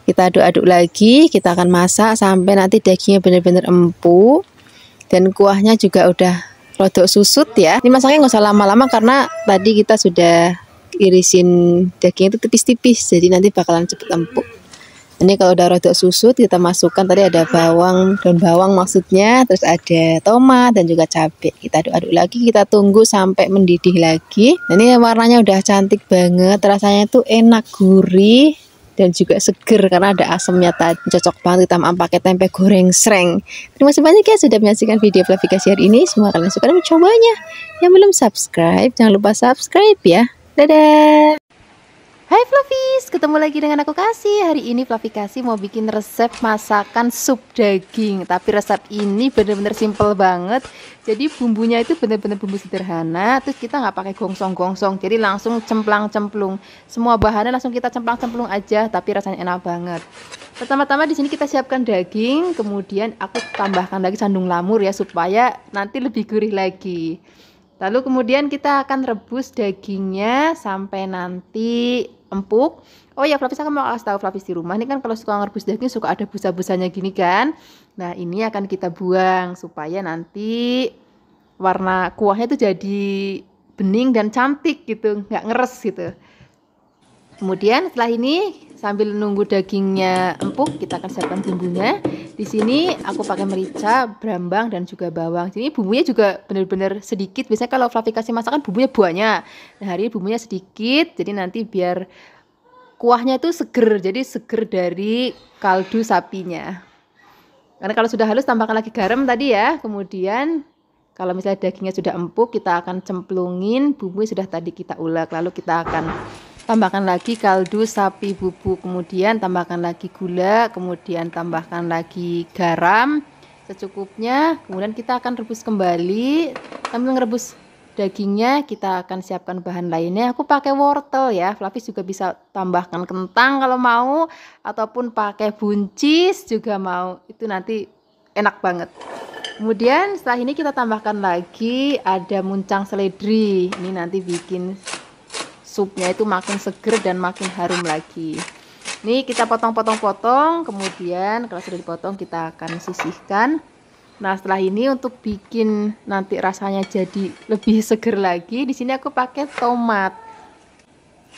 Kita aduk-aduk lagi, kita akan masak sampai nanti dagingnya benar-benar empuk dan kuahnya juga udah rodok susut ya. Ini masaknya nggak usah lama-lama karena tadi kita sudah irisin daging itu tipis-tipis, jadi nanti bakalan cepet empuk. Ini kalau udah rodok susut, kita masukkan tadi ada bawang, daun bawang maksudnya, terus ada tomat dan juga cabai. Kita aduk-aduk lagi, kita tunggu sampai mendidih lagi. Nah, ini warnanya udah cantik banget, rasanya tuh enak, gurih dan juga seger karena ada asamnya tadi. Cocok banget kita pakai tempe goreng sreng. Terima kasih banyak ya sudah menyaksikan video Flavikasi hari ini. Semoga kalian suka dan mencobanya. Yang belum subscribe, jangan lupa subscribe ya. Dadah. Hai Flavis, ketemu lagi dengan aku Kasih. Hari ini Flavikasi mau bikin resep masakan sup daging. Tapi resep ini bener-bener simple banget. Jadi bumbunya itu bener-bener bumbu sederhana. Terus kita nggak pakai gongsong-gongsong. Jadi langsung cemplang-cemplung. Semua bahannya langsung kita cemplang-cemplung aja. Tapi rasanya enak banget. Pertama-tama di sini kita siapkan daging. Kemudian aku tambahkan lagi sandung lamur ya supaya nanti lebih gurih lagi. Lalu kemudian kita akan rebus dagingnya sampai nanti empuk. Oh ya, Flavis, aku mau kasih tahu Flavis di rumah ini kan kalau suka ngerebus daging suka ada busa-busanya gini kan. Nah, ini akan kita buang supaya nanti warna kuahnya itu jadi bening dan cantik gitu, nggak ngeres gitu. Kemudian setelah ini sambil nunggu dagingnya empuk, kita akan siapkan bumbunya. Di sini aku pakai merica, brambang dan juga bawang. Jadi bumbunya juga benar-benar sedikit. Biasanya kalau Flavikasi masakan bumbunya banyak. Nah, hari ini bumbunya sedikit. Jadi nanti biar kuahnya itu seger. Jadi seger dari kaldu sapinya. Karena kalau sudah halus tambahkan lagi garam tadi ya. Kemudian kalau misalnya dagingnya sudah empuk, kita akan cemplungin bumbu sudah tadi kita ulek. Lalu kita akan tambahkan lagi kaldu sapi bubuk, kemudian tambahkan lagi gula, kemudian tambahkan lagi garam secukupnya. Kemudian kita akan rebus kembali. Sambil ngerebus dagingnya, kita akan siapkan bahan lainnya. Aku pakai wortel ya. Flavis juga bisa tambahkan kentang kalau mau, ataupun pakai buncis juga mau. Itu nanti enak banget. Kemudian setelah ini kita tambahkan lagi ada muncang seledri. Ini nanti bikin supnya itu makin seger dan makin harum lagi. Ini kita potong-potong-potong, kemudian kalau sudah dipotong kita akan sisihkan. Nah, setelah ini untuk bikin nanti rasanya jadi lebih seger lagi, di sini aku pakai tomat.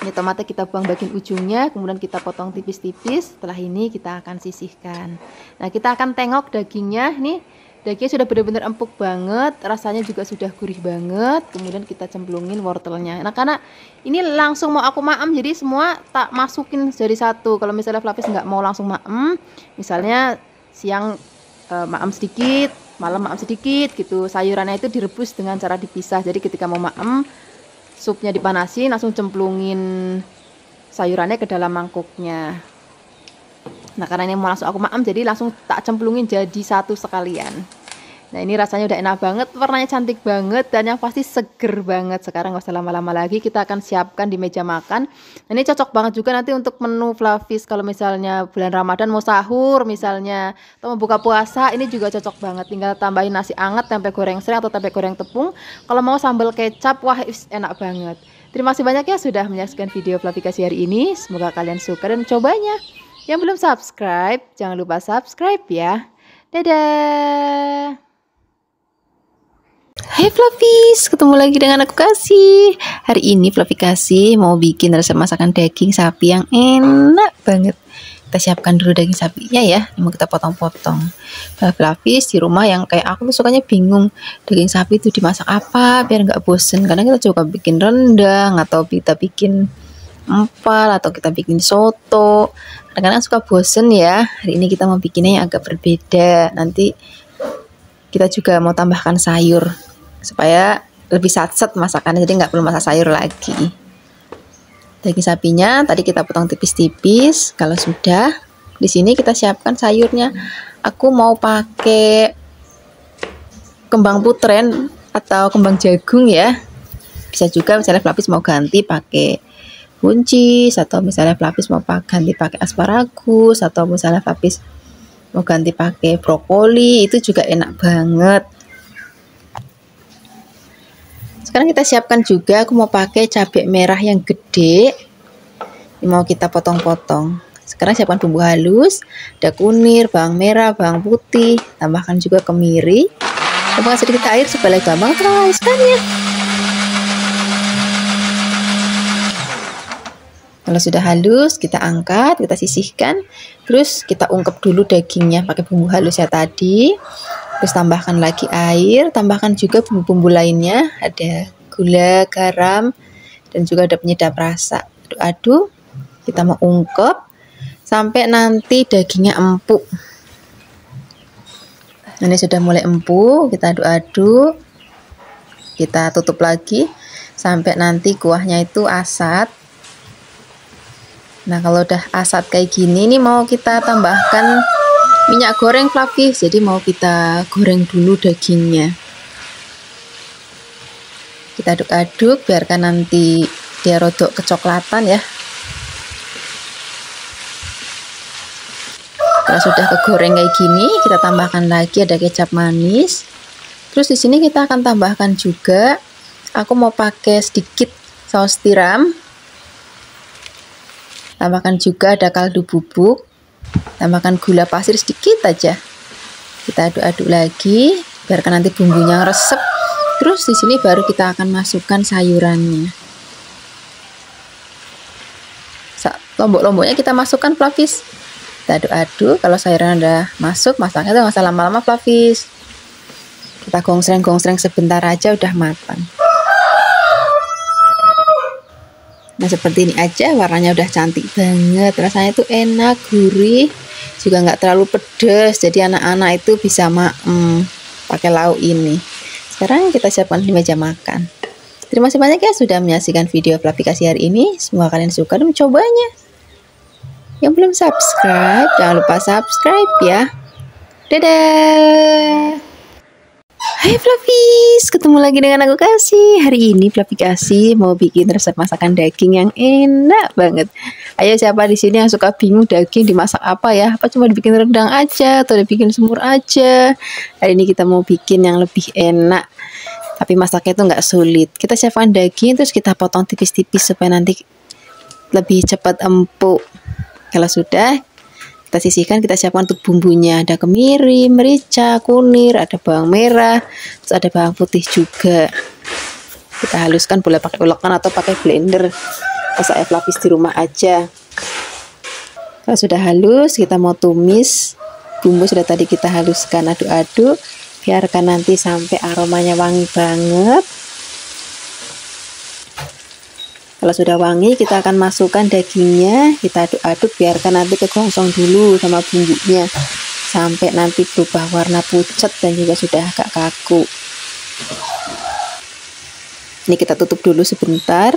Ini tomatnya kita buang bagian ujungnya, kemudian kita potong tipis-tipis. Setelah ini kita akan sisihkan. Nah, kita akan tengok dagingnya. Nih dagingnya sudah benar-benar empuk banget, rasanya juga sudah gurih banget. Kemudian kita cemplungin wortelnya. Nah, karena ini langsung mau aku maem, jadi semua tak masukin jadi satu. Kalau misalnya Flavis nggak mau langsung maem, misalnya siang maem sedikit, malam maem sedikit gitu. Sayurannya itu direbus dengan cara dipisah. Jadi ketika mau maem, supnya dipanasin, langsung cemplungin sayurannya ke dalam mangkuknya. Nah karena ini mau langsung aku maem, jadi langsung tak cemplungin jadi satu sekalian. Nah ini rasanya udah enak banget, warnanya cantik banget, dan yang pasti seger banget. Sekarang gak usah lama-lama lagi, kita akan siapkan di meja makan. Nah, ini cocok banget juga nanti untuk menu Flavis kalau misalnya bulan Ramadan mau sahur misalnya, atau mau buka puasa, ini juga cocok banget. Tinggal tambahin nasi anget, tempe goreng sereh atau tempe goreng tepung. Kalau mau sambal kecap, wah enak banget. Terima kasih banyak ya sudah menyaksikan video Flavikasi hari ini. Semoga kalian suka dan cobanya. Yang belum subscribe, jangan lupa subscribe ya. Dadah! Hai Flavis, ketemu lagi dengan aku Kasih. Hari ini Flavikasi mau bikin resep masakan daging sapi yang enak banget. Kita siapkan dulu daging sapinya ya, yang mau kita potong-potong. Flavis di rumah yang kayak aku tuh sukanya bingung, daging sapi itu dimasak apa biar nggak bosen. Karena kita coba bikin rendang, atau kita bikin empal, atau kita bikin soto. Kadang-kadang suka bosen ya. Hari ini kita mau bikinnya yang agak berbeda. Nanti kita juga mau tambahkan sayur supaya lebih satset masakannya, jadi nggak perlu masak sayur lagi. Daging sapinya tadi kita potong tipis-tipis. Kalau sudah, di sini kita siapkan sayurnya. Aku mau pakai kembang putren atau kembang jagung ya. Bisa juga misalnya Flavis mau ganti pakai buncis, atau misalnya Flavis mau ganti pakai asparagus, atau misalnya Flavis mau ganti pakai brokoli, itu juga enak banget. Sekarang kita siapkan juga, aku mau pakai cabai merah yang gede. Ini mau kita potong-potong. Sekarang siapkan bumbu halus, ada kunir, bawang merah, bawang putih, tambahkan juga kemiri. Tambahkan sedikit air supaya gampang terhaluskannya. Kalau sudah halus, kita angkat, kita sisihkan. Terus kita ungkep dulu dagingnya pakai bumbu halusnya tadi. Terus tambahkan lagi air, tambahkan juga bumbu-bumbu lainnya. Ada gula, garam, dan juga ada penyedap rasa. Aduk-aduk, kita mau ungkep sampai nanti dagingnya empuk. Ini sudah mulai empuk, kita aduk-aduk. Kita tutup lagi sampai nanti kuahnya itu asat. Nah kalau udah asat kayak gini, ini mau kita tambahkan minyak goreng Flavis. Jadi mau kita goreng dulu dagingnya. Kita aduk-aduk, biarkan nanti dia rodok kecoklatan ya. Kalau sudah kegoreng kayak gini, kita tambahkan lagi ada kecap manis. Terus di sini kita akan tambahkan juga, aku mau pakai sedikit saus tiram. Tambahkan juga ada kaldu bubuk. Tambahkan gula pasir sedikit aja. Kita aduk-aduk lagi, biarkan nanti bumbunya resep. Terus di sini baru kita akan masukkan sayurannya. Lombok-lomboknya kita masukkan Flavis. Kita aduk-aduk. Kalau sayuran udah masuk, masaknya tuh nggak usah lama-lama Flavis. Kita gongsreng-gongsreng sebentar aja udah matang. Nah seperti ini aja, warnanya udah cantik banget, rasanya tuh enak, gurih, juga nggak terlalu pedas, jadi anak-anak itu bisa pakai lauk ini. Sekarang kita siapkan di meja makan. Terima kasih banyak ya sudah menyaksikan video Flavikasi hari ini, semoga kalian suka dan mencobanya. Yang belum subscribe, jangan lupa subscribe ya. Dadah! Hai Flavis, ketemu lagi dengan aku Kasih. Hari ini Flavikasi mau bikin resep masakan daging yang enak banget. Ayo siapa di sini yang suka bingung daging dimasak apa ya? Apa cuma dibikin rendang aja atau dibikin semur aja? Hari ini kita mau bikin yang lebih enak, tapi masaknya itu nggak sulit. Kita siapkan daging, terus kita potong tipis-tipis supaya nanti lebih cepat empuk. Kalau sudah, kita sisihkan, kita siapkan untuk bumbunya. Ada kemiri, merica, kunir, ada bawang merah, terus ada bawang putih juga. Kita haluskan, boleh pakai ulekan atau pakai blender. Saya Flavis di rumah aja. Kalau sudah halus, kita mau tumis. Bumbu sudah tadi kita haluskan, aduk-aduk. Biarkan nanti sampai aromanya wangi banget. Kalau sudah wangi, kita akan masukkan dagingnya, kita aduk-aduk, biarkan nanti kegongsong dulu sama bumbunya. sampai nanti berubah warna pucat dan juga sudah agak kaku. Ini kita tutup dulu sebentar.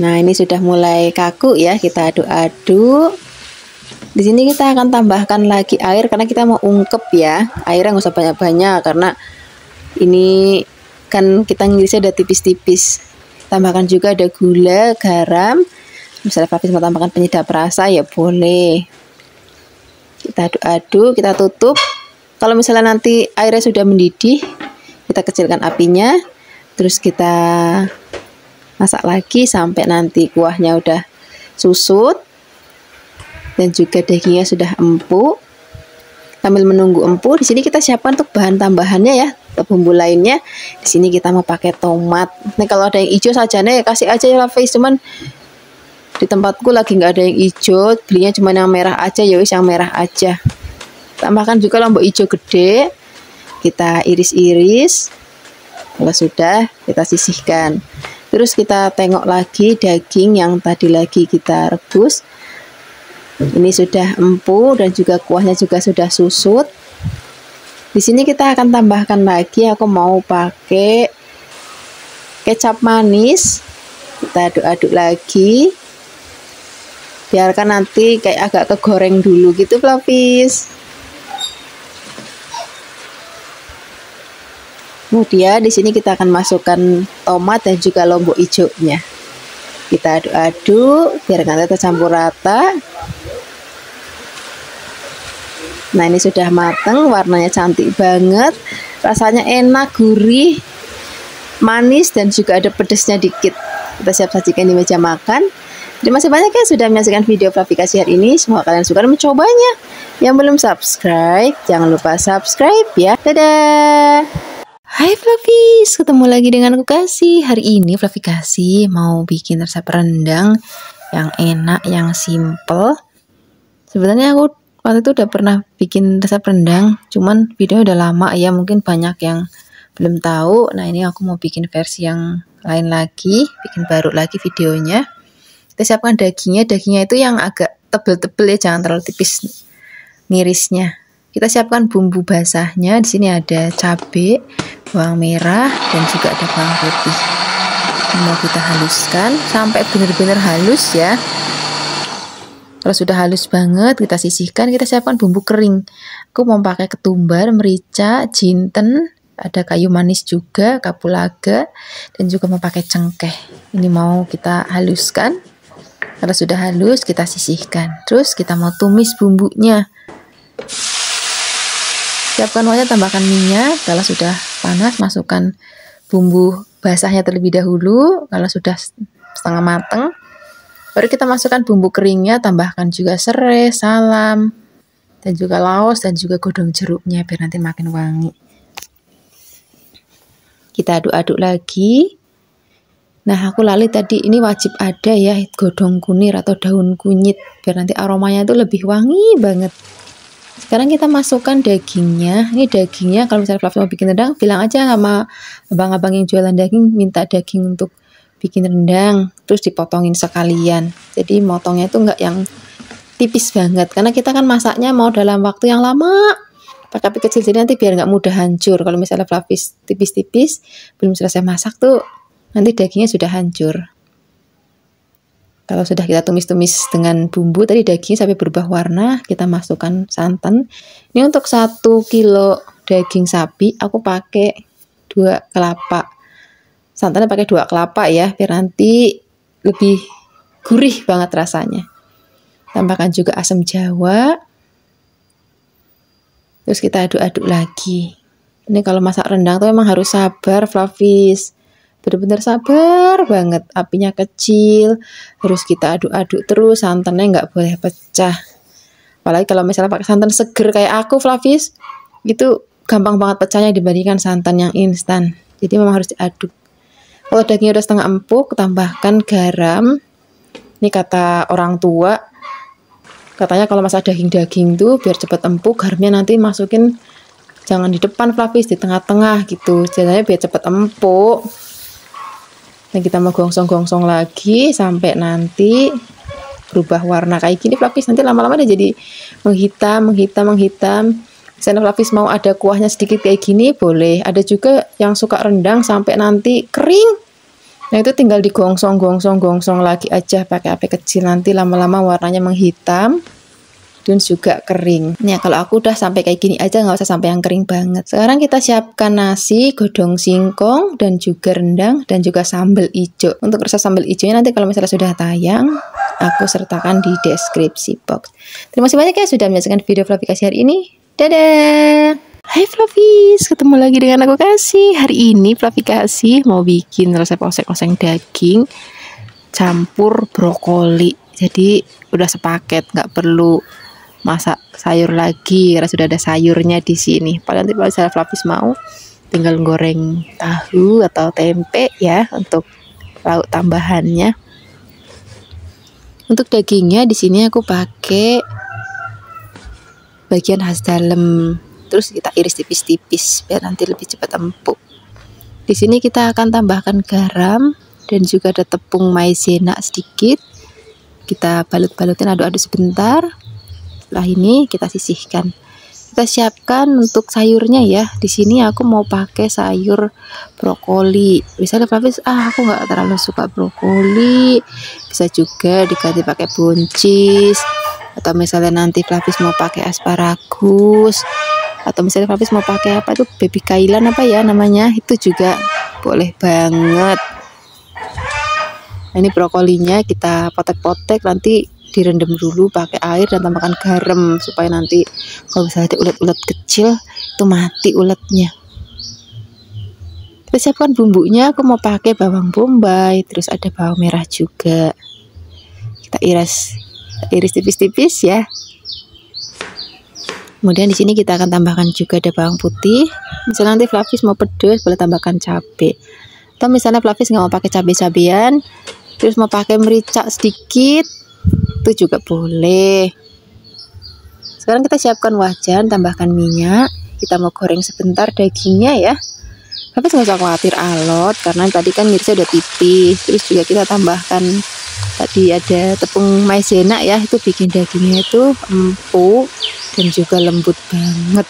Nah, ini sudah mulai kaku ya, kita aduk-aduk. Di sini kita akan tambahkan lagi air karena kita mau ungkep ya. Airnya nggak usah banyak-banyak karena ini kan kita ngirisnya udah tipis-tipis. Tambahkan juga ada gula, garam. Misalnya Flavis mau tambahkan penyedap rasa ya boleh. Kita aduk-aduk, kita tutup. Kalau misalnya nanti airnya sudah mendidih, kita kecilkan apinya. Terus kita masak lagi sampai nanti kuahnya udah susut dan juga dagingnya sudah empuk. Sambil menunggu empuk, di sini kita siapkan untuk bahan tambahannya ya, untuk bumbu lainnya. Di sini kita mau pakai tomat. Nah, kalau ada yang hijau sajanya ya kasih aja ya Flavis, cuman di tempatku lagi nggak ada yang hijau, belinya cuma yang merah aja, ya wis yang merah aja. Tambahkan juga lombok hijau gede, kita iris-iris. Kalau sudah, kita sisihkan. Terus kita tengok lagi daging yang tadi lagi kita rebus. Ini sudah empuk dan juga kuahnya juga sudah susut. Di sini kita akan tambahkan lagi, aku mau pakai kecap manis. Kita aduk-aduk lagi. Biarkan nanti kayak agak kegoreng dulu gitu Flavis. Kemudian di sini kita akan masukkan tomat dan juga lombok hijaunya. Kita aduk-aduk biar nanti tercampur rata. Nah, ini sudah mateng, warnanya cantik banget. Rasanya enak, gurih, manis dan juga ada pedasnya dikit. Kita siap sajikan di meja makan. Terima kasih banyak ya sudah menyaksikan video Flavikasi hari ini. Semoga kalian suka dan mencobanya. Yang belum subscribe, jangan lupa subscribe ya. Dadah. Hai Flavis, ketemu lagi dengan aku Kasih. Hari ini Flavikasi mau bikin resep rendang yang enak, yang simple. Sebenarnya aku waktu itu udah pernah bikin resep rendang, cuman videonya udah lama ya, mungkin banyak yang belum tahu. Nah, ini aku mau bikin versi yang lain lagi, bikin baru lagi videonya. Kita siapkan dagingnya itu yang agak tebel-tebel ya, jangan terlalu tipis ngirisnya. Kita siapkan bumbu basahnya. Di sini ada cabai, bawang merah, dan juga ada bawang putih. Ini mau kita haluskan sampai benar-benar halus ya. Kalau sudah halus banget, kita sisihkan. Kita siapkan bumbu kering. Aku mau pakai ketumbar, merica, jinten, ada kayu manis juga, kapulaga, dan juga mau pakai cengkeh. Ini mau kita haluskan. Kalau sudah halus, kita sisihkan. Terus kita mau tumis bumbunya. Siapkan wajan, tambahkan minyak. Kalau sudah panas, masukkan bumbu basahnya terlebih dahulu. Kalau sudah setengah matang, baru kita masukkan bumbu keringnya. Tambahkan juga serai, salam, dan juga laos, dan juga godong jeruknya biar nanti makin wangi. Kita aduk-aduk lagi. Nah, aku lali tadi, ini wajib ada ya godong kunir atau daun kunyit biar nanti aromanya itu lebih wangi banget. Sekarang kita masukkan dagingnya. Ini dagingnya, kalau misalnya Flavis mau bikin rendang, bilang aja sama abang-abang yang jualan daging, minta daging untuk bikin rendang, terus dipotongin sekalian. Jadi motongnya itu enggak yang tipis banget, karena kita kan masaknya mau dalam waktu yang lama. Pakai api kecil jadi nanti biar nggak mudah hancur. Kalau misalnya Flavis tipis-tipis, belum selesai masak tuh, nanti dagingnya sudah hancur. Kalau sudah kita tumis-tumis dengan bumbu, tadi dagingnya sampai berubah warna, kita masukkan santan. Ini untuk 1 kilo daging sapi, aku pakai 2 kelapa. Santannya pakai 2 kelapa ya, biar nanti lebih gurih banget rasanya. Tambahkan juga asam jawa. Terus kita aduk-aduk lagi. Ini kalau masak rendang tuh memang harus sabar Flavis. Benar-benar sabar banget, apinya kecil, harus kita aduk-aduk terus, santannya nggak boleh pecah. Apalagi kalau misalnya pakai santan seger kayak aku Flavis, itu gampang banget pecahnya dibandingkan santan yang instan. Jadi memang harus diaduk. Kalau dagingnya udah setengah empuk, tambahkan garam. Ini kata orang tua, katanya kalau masak daging-daging tuh biar cepat empuk, garamnya nanti masukin jangan di depan Flavis, di tengah-tengah gitu, jadinya biar cepat empuk. Dan kita mau gongsong-gongsong lagi sampai nanti berubah warna kayak gini Flavis, nanti lama-lama dia jadi menghitam. Misalnya Flavis mau ada kuahnya sedikit kayak gini boleh. Ada juga yang suka rendang sampai nanti kering. Nah itu tinggal digongsong lagi aja pakai api kecil, nanti lama-lama warnanya menghitam dan juga kering. Nah kalau aku udah sampai kayak gini aja, nggak usah sampai yang kering banget. Sekarang kita siapkan nasi, godong singkong, dan juga rendang, dan juga sambal hijau. Untuk resep sambal hijaunya nanti kalau misalnya sudah tayang, aku sertakan di deskripsi box. Terima kasih banyak ya sudah menyaksikan video Flavikasi hari ini. Dadah! Hai Flavis, ketemu lagi dengan aku Kasih. Hari ini Flavikasi mau bikin resep oseng-oseng daging campur brokoli. Jadi udah sepaket, nggak perlu masak sayur lagi karena sudah ada sayurnya di sini. Paling nanti kalau misalnya Flavis mau tinggal goreng tahu atau tempe ya untuk lauk tambahannya. Untuk dagingnya di sini aku pakai bagian khas dalam, terus kita iris tipis-tipis biar nanti lebih cepat empuk. Di sini kita akan tambahkan garam dan juga ada tepung maizena sedikit. Kita balut-balutin, aduk-aduk sebentar. Setelah ini kita sisihkan. Kita siapkan untuk sayurnya ya. Di sini aku mau pakai sayur brokoli. Misalnya Flavis, aku nggak terlalu suka brokoli. Bisa juga diganti pakai buncis. Atau misalnya nanti Flavis mau pakai asparagus. Atau misalnya Flavis mau pakai apa itu, baby kailan apa ya namanya, itu juga boleh banget. Nah, ini brokolinya kita potek-potek, nanti direndam dulu pakai air dan tambahkan garam supaya nanti kalau misalnya ada ulat-ulat kecil itu mati ulatnya. Kita siapkan bumbunya, aku mau pakai bawang bombay, terus ada bawang merah juga. Kita iris tipis-tipis ya. Kemudian di sini kita akan tambahkan juga ada bawang putih. Misalnya nanti Flavis mau pedas boleh tambahkan cabai. Atau misalnya Flavis nggak mau pakai cabai-cabian, terus mau pakai merica sedikit, itu juga boleh. Sekarang kita siapkan wajan, tambahkan minyak. Kita mau goreng sebentar dagingnya ya. Tapi nggak usah khawatir alot karena tadi kan mirisnya udah tipis. Terus juga kita tambahkan tadi ada tepung maizena ya, itu bikin dagingnya itu empuk dan juga lembut banget.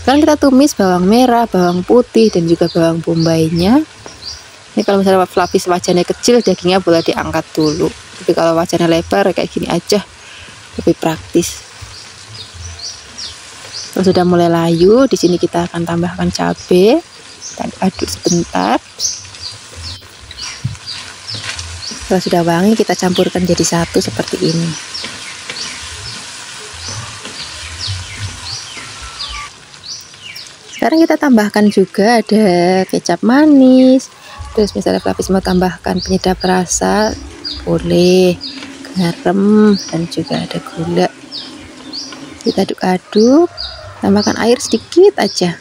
Sekarang kita tumis bawang merah, bawang putih, dan juga bawang bombaynya. Ini kalau misalnya Flavis wajannya kecil, dagingnya boleh diangkat dulu. Tapi kalau wajannya lebar kayak gini aja lebih praktis. Kalau sudah mulai layu, di sini kita akan tambahkan cabai dan aduk sebentar. Kalau sudah wangi, kita campurkan jadi satu seperti ini. Sekarang kita tambahkan juga ada kecap manis. Terus misalnya Flavis mau tambahkan penyedap rasa boleh, garam, dan juga ada gula. Kita aduk-aduk, tambahkan air sedikit aja.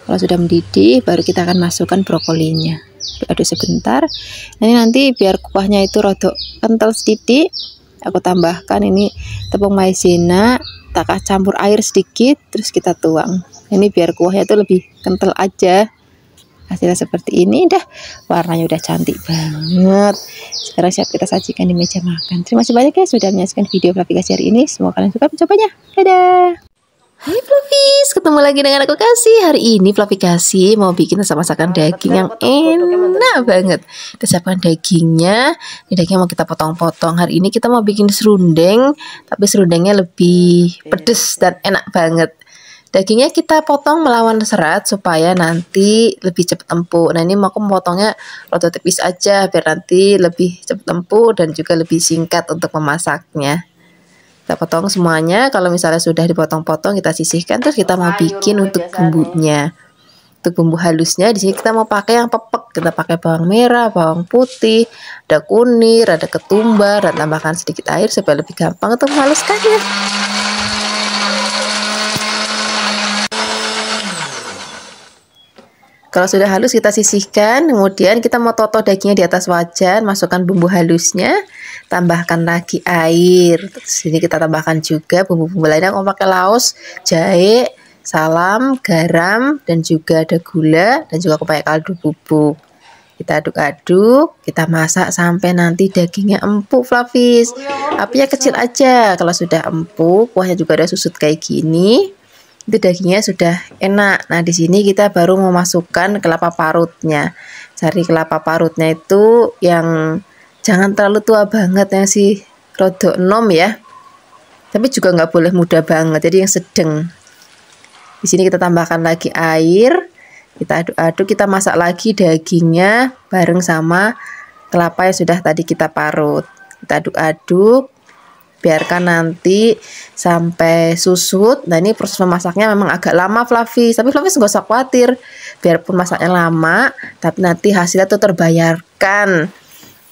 Kalau sudah mendidih baru kita akan masukkan brokolinya. Aduk sebentar. Ini nanti biar kuahnya itu rodok kental sedikit, aku tambahkan ini tepung maizena, tak campur air sedikit, terus kita tuang. Ini biar kuahnya itu lebih kental aja. Hasilnya seperti ini, dah warnanya udah cantik banget. Sekarang siap kita sajikan di meja makan. Terima kasih banyak ya sudah menyaksikan video Flavikasi hari ini. Semoga kalian suka mencobanya. Dadah. Hai Flavis, ketemu lagi dengan aku Kasih. Hari ini Flavikasi mau bikin masakan daging yang enak banget. Kita siapkan dagingnya. Ini dagingnya mau kita potong-potong. Hari ini kita mau bikin serundeng, tapi serundengnya lebih pedes dan enak banget. Dagingnya kita potong melawan serat supaya nanti lebih cepat empuk. Nah ini mau aku potongnya rada tipis aja biar nanti lebih cepat empuk dan juga lebih singkat untuk memasaknya. Kita potong semuanya. Kalau misalnya sudah dipotong-potong kita sisihkan, terus kita mau bikin untuk bumbunya. Untuk bumbu halusnya di sini kita mau pakai yang pepek. Kita pakai bawang merah, bawang putih, ada kunir, ada ketumbar, dan tambahkan sedikit air supaya lebih gampang untuk menghaluskannya. Kalau sudah halus kita sisihkan, kemudian kita mau toto dagingnya di atas wajan, masukkan bumbu halusnya, tambahkan lagi air. Terus ini kita tambahkan juga bumbu-bumbu lainnya, mau pakai laos, jahe, salam, garam, dan juga ada gula, dan juga aku pakai kaldu bubuk. Kita aduk-aduk, kita masak sampai nanti dagingnya empuk, Flavis. Apinya kecil aja. Kalau sudah empuk, kuahnya juga udah susut kayak gini, itu dagingnya sudah enak. Nah, di sini kita baru memasukkan kelapa parutnya. Cari kelapa parutnya itu yang jangan terlalu tua banget, yang sih rodok enom ya. Tapi juga nggak boleh muda banget, jadi yang sedang. Di sini kita tambahkan lagi air. Kita aduk-aduk, kita masak lagi dagingnya bareng sama kelapa yang sudah tadi kita parut. Kita aduk-aduk, biarkan nanti sampai susut. Nah, ini proses memasaknya memang agak lama, Flavis. Tapi Flavis nggak usah khawatir, biarpun masaknya lama, tapi nanti hasilnya tuh terbayarkan.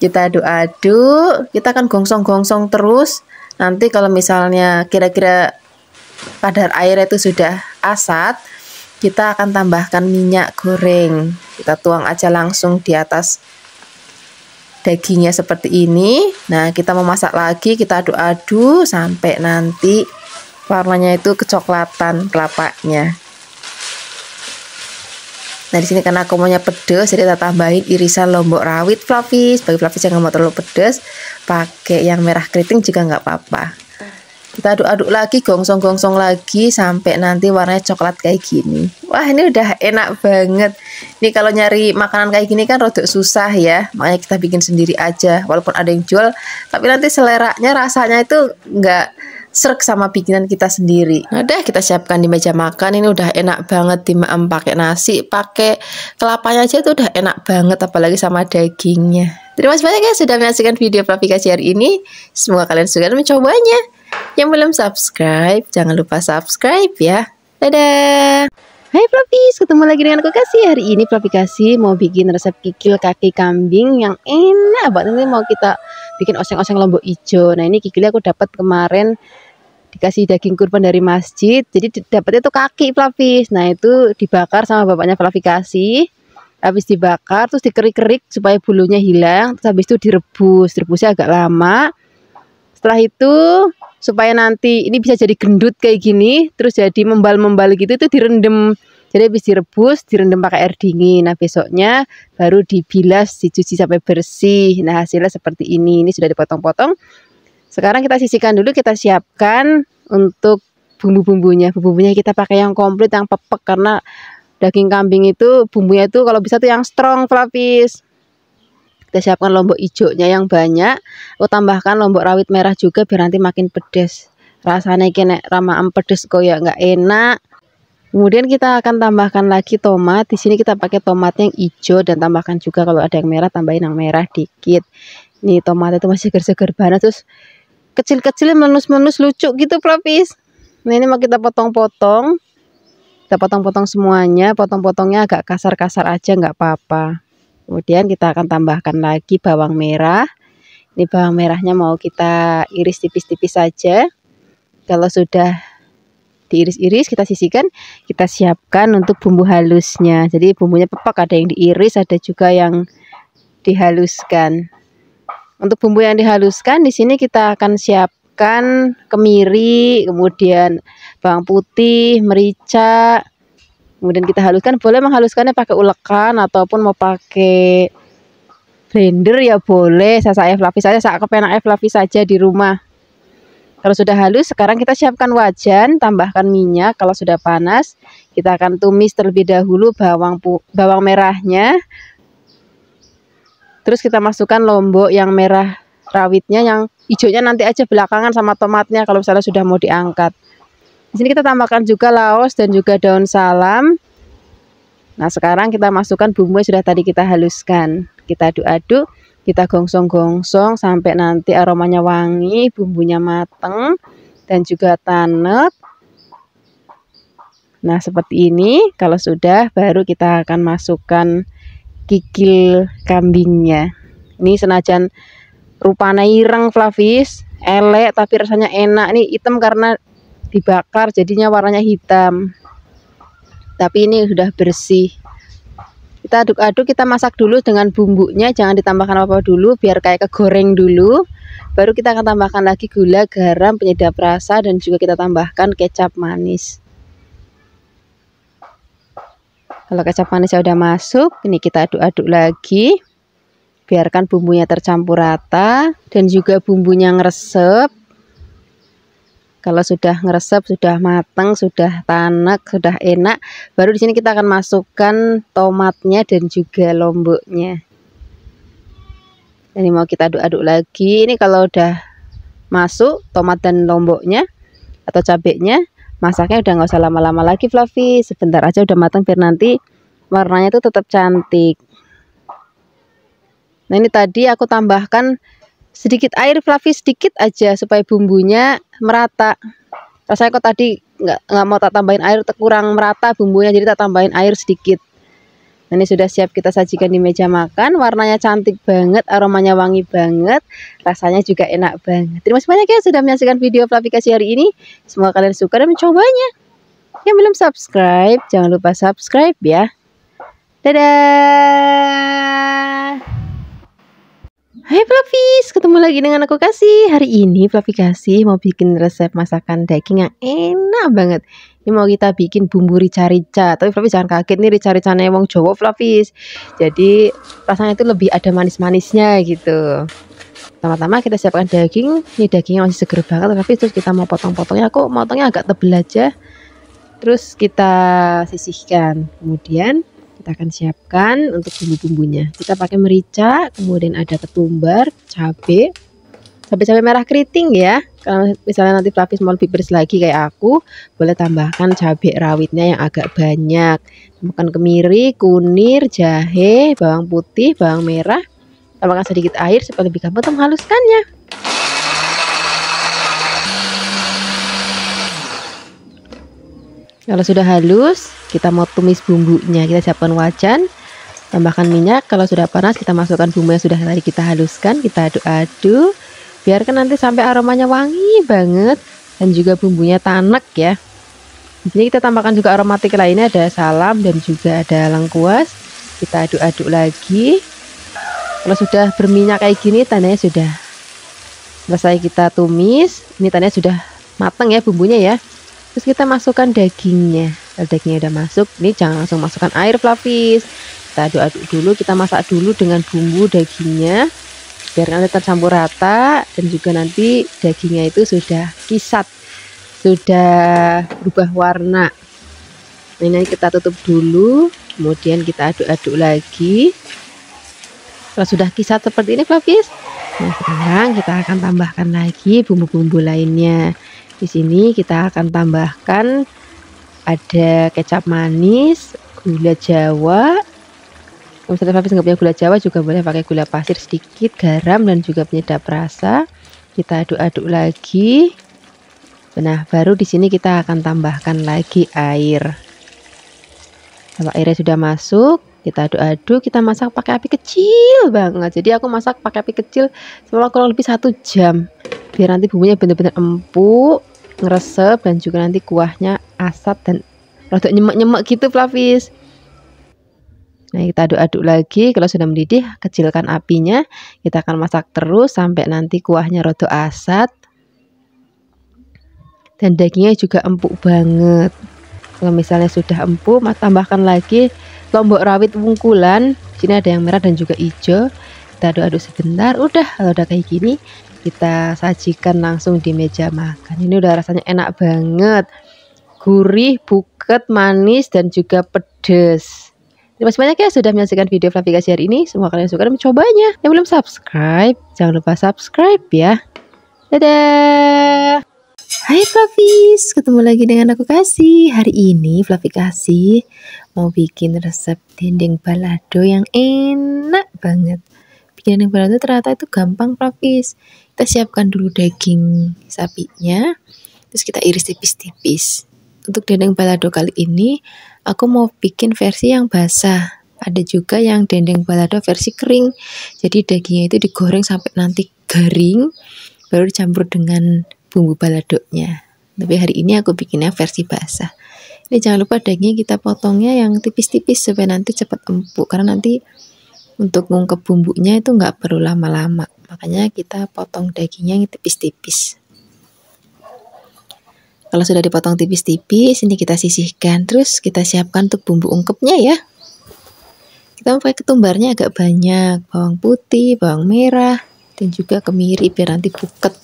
Kita aduk-aduk, kita akan gongsong-gongsong terus. Nanti kalau misalnya kira-kira kadar airnya itu sudah asat, kita akan tambahkan minyak goreng. Kita tuang aja langsung di atas dagingnya seperti ini. Nah, kita memasak lagi, kita aduk-aduk sampai nanti warnanya itu kecoklatan kelapanya. Nah, di sini karena aku maunya pedas, jadi kita tambahin irisan lombok rawit, Flavis. Bagi Flavis yang nggak mau terlalu pedas, pakai yang merah keriting juga nggak apa-apa. Kita aduk-aduk lagi, gongsong-gongsong lagi sampai nanti warnanya coklat kayak gini. Wah, ini udah enak banget. Ini kalau nyari makanan kayak gini kan rodok susah ya, makanya kita bikin sendiri aja. Walaupun ada yang jual, tapi nanti seleranya rasanya itu nggak serk sama bikinan kita sendiri. Nah, udah kita siapkan di meja makan. Ini udah enak banget dimaem pakai nasi, pakai kelapanya aja itu udah enak banget, apalagi sama dagingnya. Terima kasih banyak ya sudah menyaksikan video Flavikasi hari ini. Semoga kalian suka mencobanya. Yang belum subscribe, jangan lupa subscribe ya. Dadah. Hai Flavis, ketemu lagi dengan aku Kasih. Hari ini Flavikasi mau bikin resep kikil kaki kambing yang enak banget. Nanti mau kita bikin oseng-oseng lombok hijau. Nah, ini kikilnya aku dapat kemarin dikasih daging kurban dari masjid. Jadi dapetnya tuh kaki, Flavis. Nah, itu dibakar sama bapaknya Flavikasi. Habis dibakar terus dikerik-kerik supaya bulunya hilang. Terus habis itu direbus. Direbusnya agak lama. Setelah itu supaya nanti ini bisa jadi gendut kayak gini, terus jadi membal-membal gitu, itu direndam. Jadi habis direbus, direndam pakai air dingin. Nah, besoknya baru dibilas, dicuci sampai bersih. Nah, hasilnya seperti ini. Ini sudah dipotong-potong. Sekarang kita sisihkan dulu, kita siapkan untuk bumbu-bumbunya. Bumbunya kita pakai yang komplit, yang pepek, karena daging kambing itu bumbunya itu kalau bisa tuh yang strong, Flavis. Kita siapkan lombok hijaunya yang banyak. Aku tambahkan lombok rawit merah juga biar nanti makin pedas. Rasanya kena rama pedes kok ya nggak enak. Kemudian kita akan tambahkan lagi tomat. Di sini kita pakai tomat yang hijau dan tambahkan juga kalau ada yang merah, tambahin yang merah dikit. Nih tomat itu masih seger-seger banget, terus kecil-kecil menus-menus lucu gitu, Flavis. Nah, ini mau kita potong-potong. Kita potong-potong semuanya. Potong-potongnya agak kasar-kasar aja nggak apa-apa. Kemudian kita akan tambahkan lagi bawang merah. Ini bawang merahnya mau kita iris tipis-tipis saja. Kalau sudah diiris-iris, kita sisihkan. Kita siapkan untuk bumbu halusnya. Jadi bumbunya pepek, ada yang diiris, ada juga yang dihaluskan. Untuk bumbu yang dihaluskan, di sini kita akan siapkan kemiri, kemudian bawang putih, merica. Kemudian kita haluskan, boleh menghaluskannya pakai ulekan ataupun mau pakai blender ya boleh. Saya Flavis saja, saya kepenak Flavis saja di rumah. Kalau sudah halus, sekarang kita siapkan wajan, tambahkan minyak. Kalau sudah panas, kita akan tumis terlebih dahulu bawang merahnya. Terus kita masukkan lombok yang merah rawitnya, yang hijaunya nanti aja belakangan sama tomatnya kalau misalnya sudah mau diangkat. Di sini kita tambahkan juga laos dan juga daun salam. Nah, sekarang kita masukkan bumbu yang sudah tadi kita haluskan. Kita aduk-aduk, kita gongsong-gongsong sampai nanti aromanya wangi, bumbunya mateng dan juga tanek. Nah, seperti ini. Kalau sudah, baru kita akan masukkan kikil kambingnya. Ini senajan rupanya ireng, Flavis, elek tapi rasanya enak. Ini hitam karena dibakar jadinya warnanya hitam, tapi ini sudah bersih. Kita aduk-aduk, kita masak dulu dengan bumbunya, jangan ditambahkan apa-apa dulu biar kayak kegoreng dulu. Baru kita akan tambahkan lagi gula, garam, penyedap rasa, dan juga kita tambahkan kecap manis. Kalau kecap manisnya udah masuk, ini kita aduk-aduk lagi. Biarkan bumbunya tercampur rata dan juga bumbunya ngeresep. Kalau sudah ngeresep, sudah matang, sudah tanek, sudah enak, baru di sini kita akan masukkan tomatnya dan juga lomboknya. Ini mau kita aduk-aduk lagi. Ini kalau udah masuk tomat dan lomboknya atau cabenya, masaknya udah nggak usah lama-lama lagi Fluffy. Sebentar aja udah matang biar nanti warnanya tuh tetap cantik. Nah ini tadi aku tambahkan sedikit air Fluffy, sedikit aja supaya bumbunya merata. Rasanya kok tadi nggak mau tak tambahin air, kurang merata bumbunya, jadi tak tambahin air sedikit. Nah, ini sudah siap kita sajikan di meja makan. Warnanya cantik banget, aromanya wangi banget, rasanya juga enak banget. Terima kasih banyak ya sudah menyaksikan video Fluffy Kasih hari ini. Semoga kalian suka dan mencobanya. Yang belum subscribe, jangan lupa subscribe ya. Dadah. Hai Fluffies, ketemu lagi dengan aku Kasih. Hari ini Fluffy Kasih mau bikin resep masakan daging yang enak banget. Ini mau kita bikin bumbu rica-rica. Tapi Fluffy jangan kaget, nih rica-ricanya wong Jawa Fluffies. Jadi rasanya itu lebih ada manis-manisnya gitu. Pertama-tama kita siapkan daging. Ini dagingnya masih seger banget Fluffy. Terus kita mau potong-potongnya. Aku motongnya agak tebel aja. Terus kita sisihkan. Kemudian kita akan siapkan untuk bumbu-bumbunya. Kita pakai merica, kemudian ada ketumbar, cabai merah keriting ya. Kalau misalnya nanti Fluffy mau lebih pedas lagi kayak aku, boleh tambahkan cabai rawitnya yang agak banyak. Tambahkan kemiri, kunir, jahe, bawang putih, bawang merah. Tambahkan sedikit air supaya lebih gampang untuk menghaluskannya. Kalau sudah halus, kita mau tumis bumbunya. Kita siapkan wajan, tambahkan minyak. Kalau sudah panas, kita masukkan bumbu yang sudah tadi kita haluskan. Kita aduk-aduk, biarkan nanti sampai aromanya wangi banget dan juga bumbunya tanek ya. Di sini kita tambahkan juga aromatik lainnya, ada salam dan juga ada lengkuas. Kita aduk-aduk lagi. Kalau sudah berminyak kayak gini, tandanya sudah selesai kita tumis. Ini tandanya sudah matang ya bumbunya ya. Terus kita masukkan dagingnya. Kalau dagingnya udah masuk, ini jangan langsung masukkan air Fluffies. Kita aduk-aduk dulu, kita masak dulu dengan bumbu dagingnya biar nanti tercampur rata dan juga nanti dagingnya itu sudah kisat, sudah berubah warna. Ini kita tutup dulu, kemudian kita aduk-aduk lagi. Kalau sudah kisat seperti ini Fluffies, nah sekarang kita akan tambahkan lagi bumbu-bumbu lainnya. Di sini kita akan tambahkan ada kecap manis, gula Jawa. Kalau misalnya Fluffy nggak punya gula Jawa juga boleh pakai gula pasir sedikit, garam dan juga penyedap rasa. Kita aduk-aduk lagi. Nah, baru di sini kita akan tambahkan lagi air. Kalau airnya sudah masuk, kita aduk-aduk, kita masak pakai api kecil banget. Jadi aku masak pakai api kecil selama kurang lebih 1 jam. Biar nanti bumbunya benar-benar empuk, ngeresep dan juga nanti kuahnya asat dan rada nyemek-nyemek gitu Fluffies. Nah, kita aduk-aduk lagi. Kalau sudah mendidih, kecilkan apinya. Kita akan masak terus sampai nanti kuahnya rada asat dan dagingnya juga empuk banget. Kalau misalnya sudah empuk, tambahkan lagi lombok rawit wungkulan. Sini ada yang merah dan juga hijau. Kita aduk-aduk sebentar. Udah, kalau udah kayak gini, kita sajikan langsung di meja makan. Ini udah rasanya enak banget, gurih, buket, manis dan juga pedas. Terima kasih banyak ya sudah menyaksikan video Fluffy Kasih hari ini. Semoga kalian suka dan mencobanya. Yang belum subscribe, jangan lupa subscribe ya. Dadah. Hai Fluffies, ketemu lagi dengan aku Kasih. Hari ini Fluffy Kasih mau bikin resep dendeng balado yang enak banget. Bikin dendeng balado ternyata itu gampang Fluffies. Kita siapkan dulu daging sapinya, terus kita iris tipis-tipis. Untuk dendeng balado kali ini aku mau bikin versi yang basah. Ada juga yang dendeng balado versi kering. Jadi dagingnya itu digoreng sampai nanti garing, baru dicampur dengan bumbu baladonya. Tapi hari ini aku bikinnya versi basah. Ini jangan lupa dagingnya kita potongnya yang tipis-tipis supaya nanti cepat empuk. Karena nanti untuk ngungkep bumbunya itu nggak perlu lama-lama. Makanya kita potong dagingnya yang tipis-tipis. Kalau sudah dipotong tipis-tipis, ini kita sisihkan. Terus kita siapkan untuk bumbu ungkepnya ya. Kita mau pakai ketumbarnya agak banyak, bawang putih, bawang merah, dan juga kemiri biar nanti buket.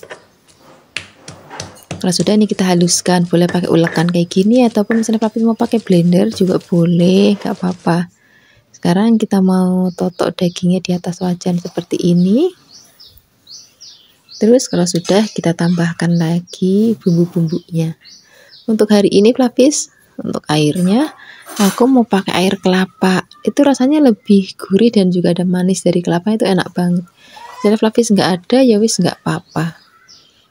Kalau sudah ini kita haluskan, boleh pakai ulekan kayak gini ataupun misalnya papi mau pakai blender juga boleh, gak apa-apa. Sekarang kita mau totok dagingnya di atas wajan seperti ini. Terus kalau sudah kita tambahkan lagi bumbu-bumbunya. Untuk hari ini Flavis, untuk airnya aku mau pakai air kelapa. Itu rasanya lebih gurih dan juga ada manis dari kelapa, itu enak banget. Jadi Flavis nggak ada ya wis nggak apa-apa.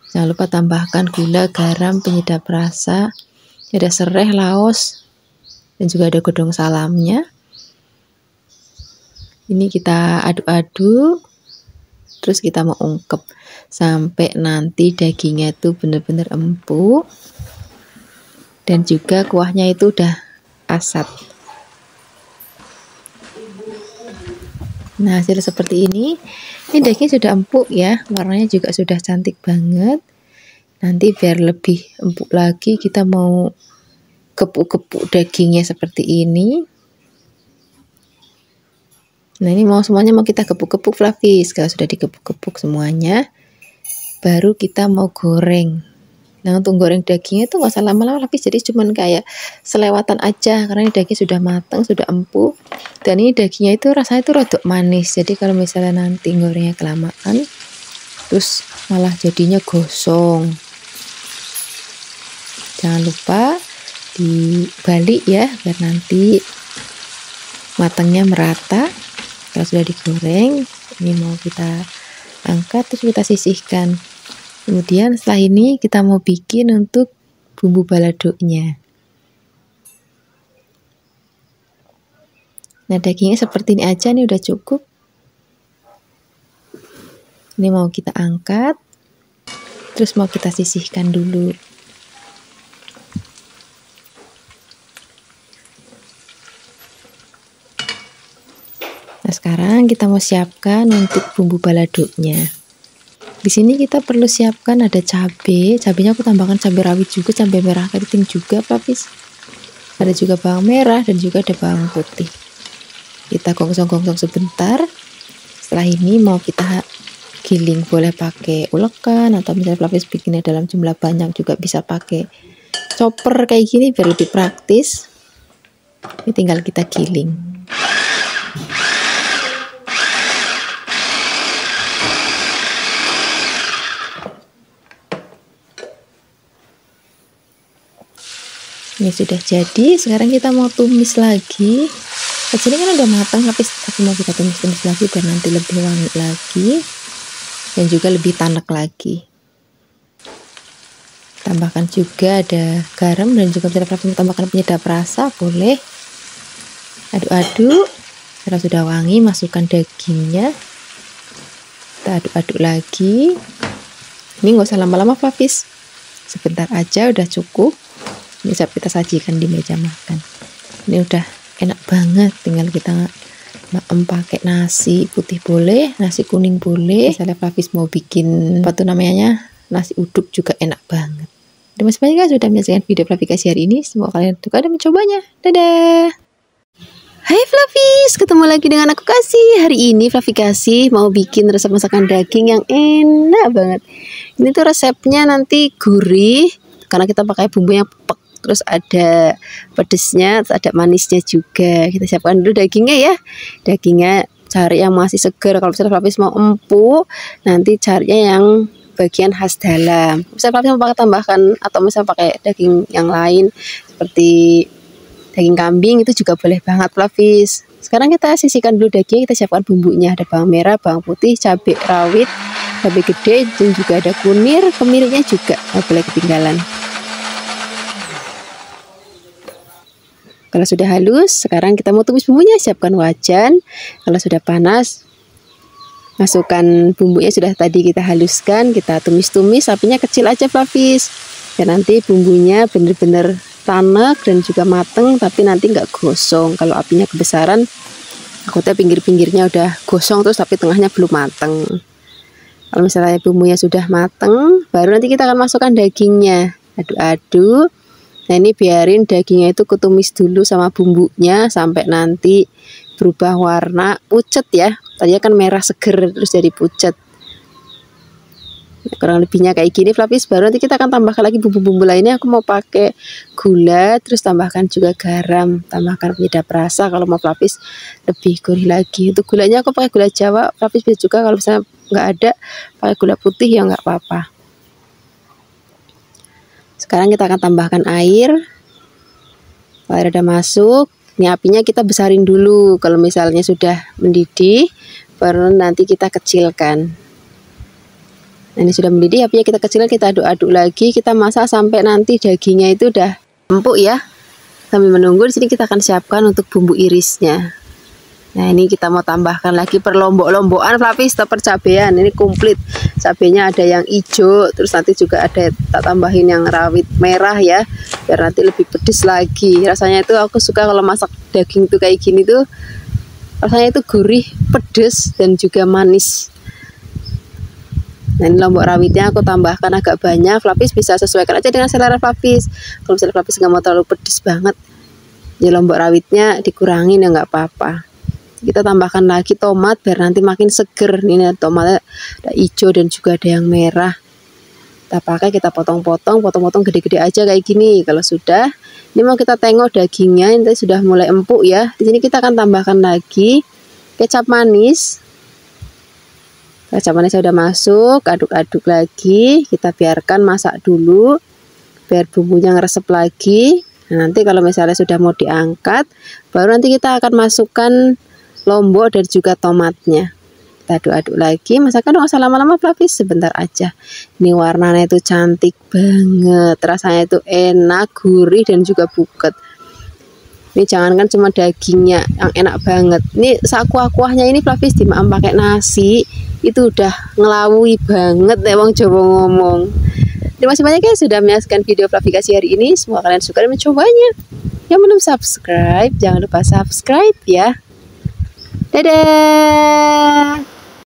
Jangan lupa tambahkan gula, garam, penyedap rasa. Ada serai, laos, dan juga ada godong salamnya. Ini kita aduk-aduk. Terus kita mau ungkep sampai nanti dagingnya itu benar-benar empuk dan juga kuahnya itu udah asat. Nah, hasil seperti ini dagingnya sudah empuk ya, warnanya juga sudah cantik banget. Nanti biar lebih empuk lagi kita mau gepuk-gepuk dagingnya seperti ini. Nah, ini semuanya mau kita gepuk-gepuk Flavis. Kalau sudah digepuk-gepuk semuanya, baru kita mau goreng. Nah, untuk goreng dagingnya itu nggak usah lama-lama Flavis, jadi cuman kayak selewatan aja karena ini daging sudah matang, sudah empuk. Dan ini dagingnya itu rasanya itu rodok manis. Jadi kalau misalnya nanti gorengnya kelamaan, terus malah jadinya gosong. Jangan lupa dibalik ya, biar nanti matangnya merata. Kalau sudah digoreng, ini mau kita angkat terus kita sisihkan. Kemudian setelah ini kita mau bikin untuk bumbu baladoknya. Nah, dagingnya seperti ini aja nih udah cukup. Ini mau kita angkat, terus mau kita sisihkan dulu. Nah, sekarang kita mau siapkan untuk bumbu baladoknya. Di sini kita perlu siapkan ada cabai. Cabenya aku tambahkan cabai rawit juga, cabai merah keriting juga, Flavis. Ada juga bawang merah dan juga ada bawang putih. Kita gongsong-gongsong sebentar. Setelah ini mau kita giling, boleh pakai ulekan atau misalnya Flavis bikinnya dalam jumlah banyak juga bisa pakai chopper kayak gini biar lebih praktis. Ini tinggal kita giling. Ini sudah jadi, sekarang kita mau tumis lagi. Kecilnya kan udah matang, tapi mau kita tumis-tumis lagi biar nanti lebih wangi lagi dan juga lebih tanak lagi. Tambahkan juga ada garam dan juga bisa tambahkan penyedap rasa, boleh. Aduk-aduk. Kalau sudah wangi, masukkan dagingnya. Kita aduk-aduk lagi. Ini nggak usah lama-lama Flavis, sebentar aja udah cukup. Ini siap kita sajikan di meja makan. Ini udah enak banget, tinggal kita pakai nasi putih boleh, nasi kuning boleh. Misalnya Flavis mau bikin apa tuh namanya, nasi uduk juga enak banget. Terima kasih banyak sudah menyaksikan video Flavis hari ini. Semoga kalian suka dan mencobanya. Dadah. Hai Flavis, ketemu lagi dengan aku Kasih. Hari ini Flavis Kasih mau bikin resep masakan daging yang enak banget. Ini tuh resepnya nanti gurih karena kita pakai bumbu yang pepek. Terus ada pedesnya, terus ada manisnya juga. Kita siapkan dulu dagingnya ya. Dagingnya cari yang masih segar. Kalau misalnya Flavis mau empuk, nanti carinya yang bagian khas dalam. Misalnya Flavis mau pakai tambahkan atau misalnya pakai daging yang lain seperti daging kambing itu juga boleh banget Flavis. Sekarang kita sisihkan dulu daging, kita siapkan bumbunya. Ada bawang merah, bawang putih, cabai rawit, cabai gede, dan juga ada kunir, kemirinya juga nggak boleh ketinggalan. Kalau sudah halus, sekarang kita mau tumis bumbunya. Siapkan wajan. Kalau sudah panas, masukkan bumbunya sudah tadi kita haluskan. Kita tumis-tumis, apinya kecil aja Flavis. Dan nanti bumbunya benar-benar tanak dan juga mateng, tapi nanti nggak gosong. Kalau apinya kebesaran, takutnya pinggir-pinggirnya udah gosong terus tapi tengahnya belum mateng. Kalau misalnya bumbunya sudah mateng, baru nanti kita akan masukkan dagingnya. aduk-aduk. Nah ini biarin dagingnya itu kutumis dulu sama bumbunya sampai nanti berubah warna pucet ya. Tadinya kan merah seger terus jadi pucet. Nah, kurang lebihnya kayak gini Flavis. Baru nanti kita akan tambahkan lagi bumbu-bumbu lainnya. Aku mau pakai gula, terus tambahkan juga garam, tambahkan penyedap rasa kalau mau Flavis lebih gurih lagi. Untuk gulanya aku pakai gula Jawa, Flavis bisa juga kalau misalnya nggak ada pakai gula putih ya nggak apa-apa. Sekarang kita akan tambahkan air. Air udah masuk. Ini apinya kita besarin dulu. Kalau misalnya sudah mendidih, baru nanti kita kecilkan. Nah, ini sudah mendidih, apinya kita kecilkan, kita aduk-aduk lagi. Kita masak sampai nanti dagingnya itu udah empuk ya. Sambil menunggu di sini kita akan siapkan untuk bumbu irisnya. Nah ini kita mau tambahkan lagi perlombok-lombokan Flavis stopper cabean. Ini komplit. Cabenya ada yang hijau, terus nanti juga ada tak tambahin yang rawit merah ya, biar nanti lebih pedes lagi. Rasanya itu aku suka kalau masak daging tuh kayak gini tuh, rasanya itu gurih, pedes dan juga manis. Nah ini lombok rawitnya aku tambahkan agak banyak. Flavis bisa sesuaikan aja dengan selera Flavis. Kalau misalnya Flavis nggak mau terlalu pedes banget, ya lombok rawitnya dikurangin ya nggak apa-apa. Kita tambahkan lagi tomat biar nanti makin seger. Ini tomatnya ada hijau dan juga ada yang merah. Kita pakai, kita potong-potong gede-gede aja kayak gini. Kalau sudah, ini mau kita tengok dagingnya ini sudah mulai empuk ya. Di sini kita akan tambahkan lagi kecap manis. Kecap manis sudah masuk, aduk-aduk lagi. Kita biarkan masak dulu biar bumbunya ngeresep lagi. Nah, nanti kalau misalnya sudah mau diangkat, baru nanti kita akan masukkan lombok dan juga tomatnya. Kita aduk-aduk lagi. Masakkan nggak usah lama-lama Flavis, sebentar aja. Ini warnanya itu cantik banget, rasanya itu enak, gurih dan juga buket. Ini jangankan cuma dagingnya yang enak banget. Ini sakuah-kuahnya ini Flavis dimakan pakai nasi, itu udah ngelawui banget ya wong Jawa ngomong. Terima kasih banyak ya sudah menyaksikan video Flavikasi hari ini. Semoga kalian suka dan mencobanya. Yang belum subscribe, jangan lupa subscribe ya. Dadah.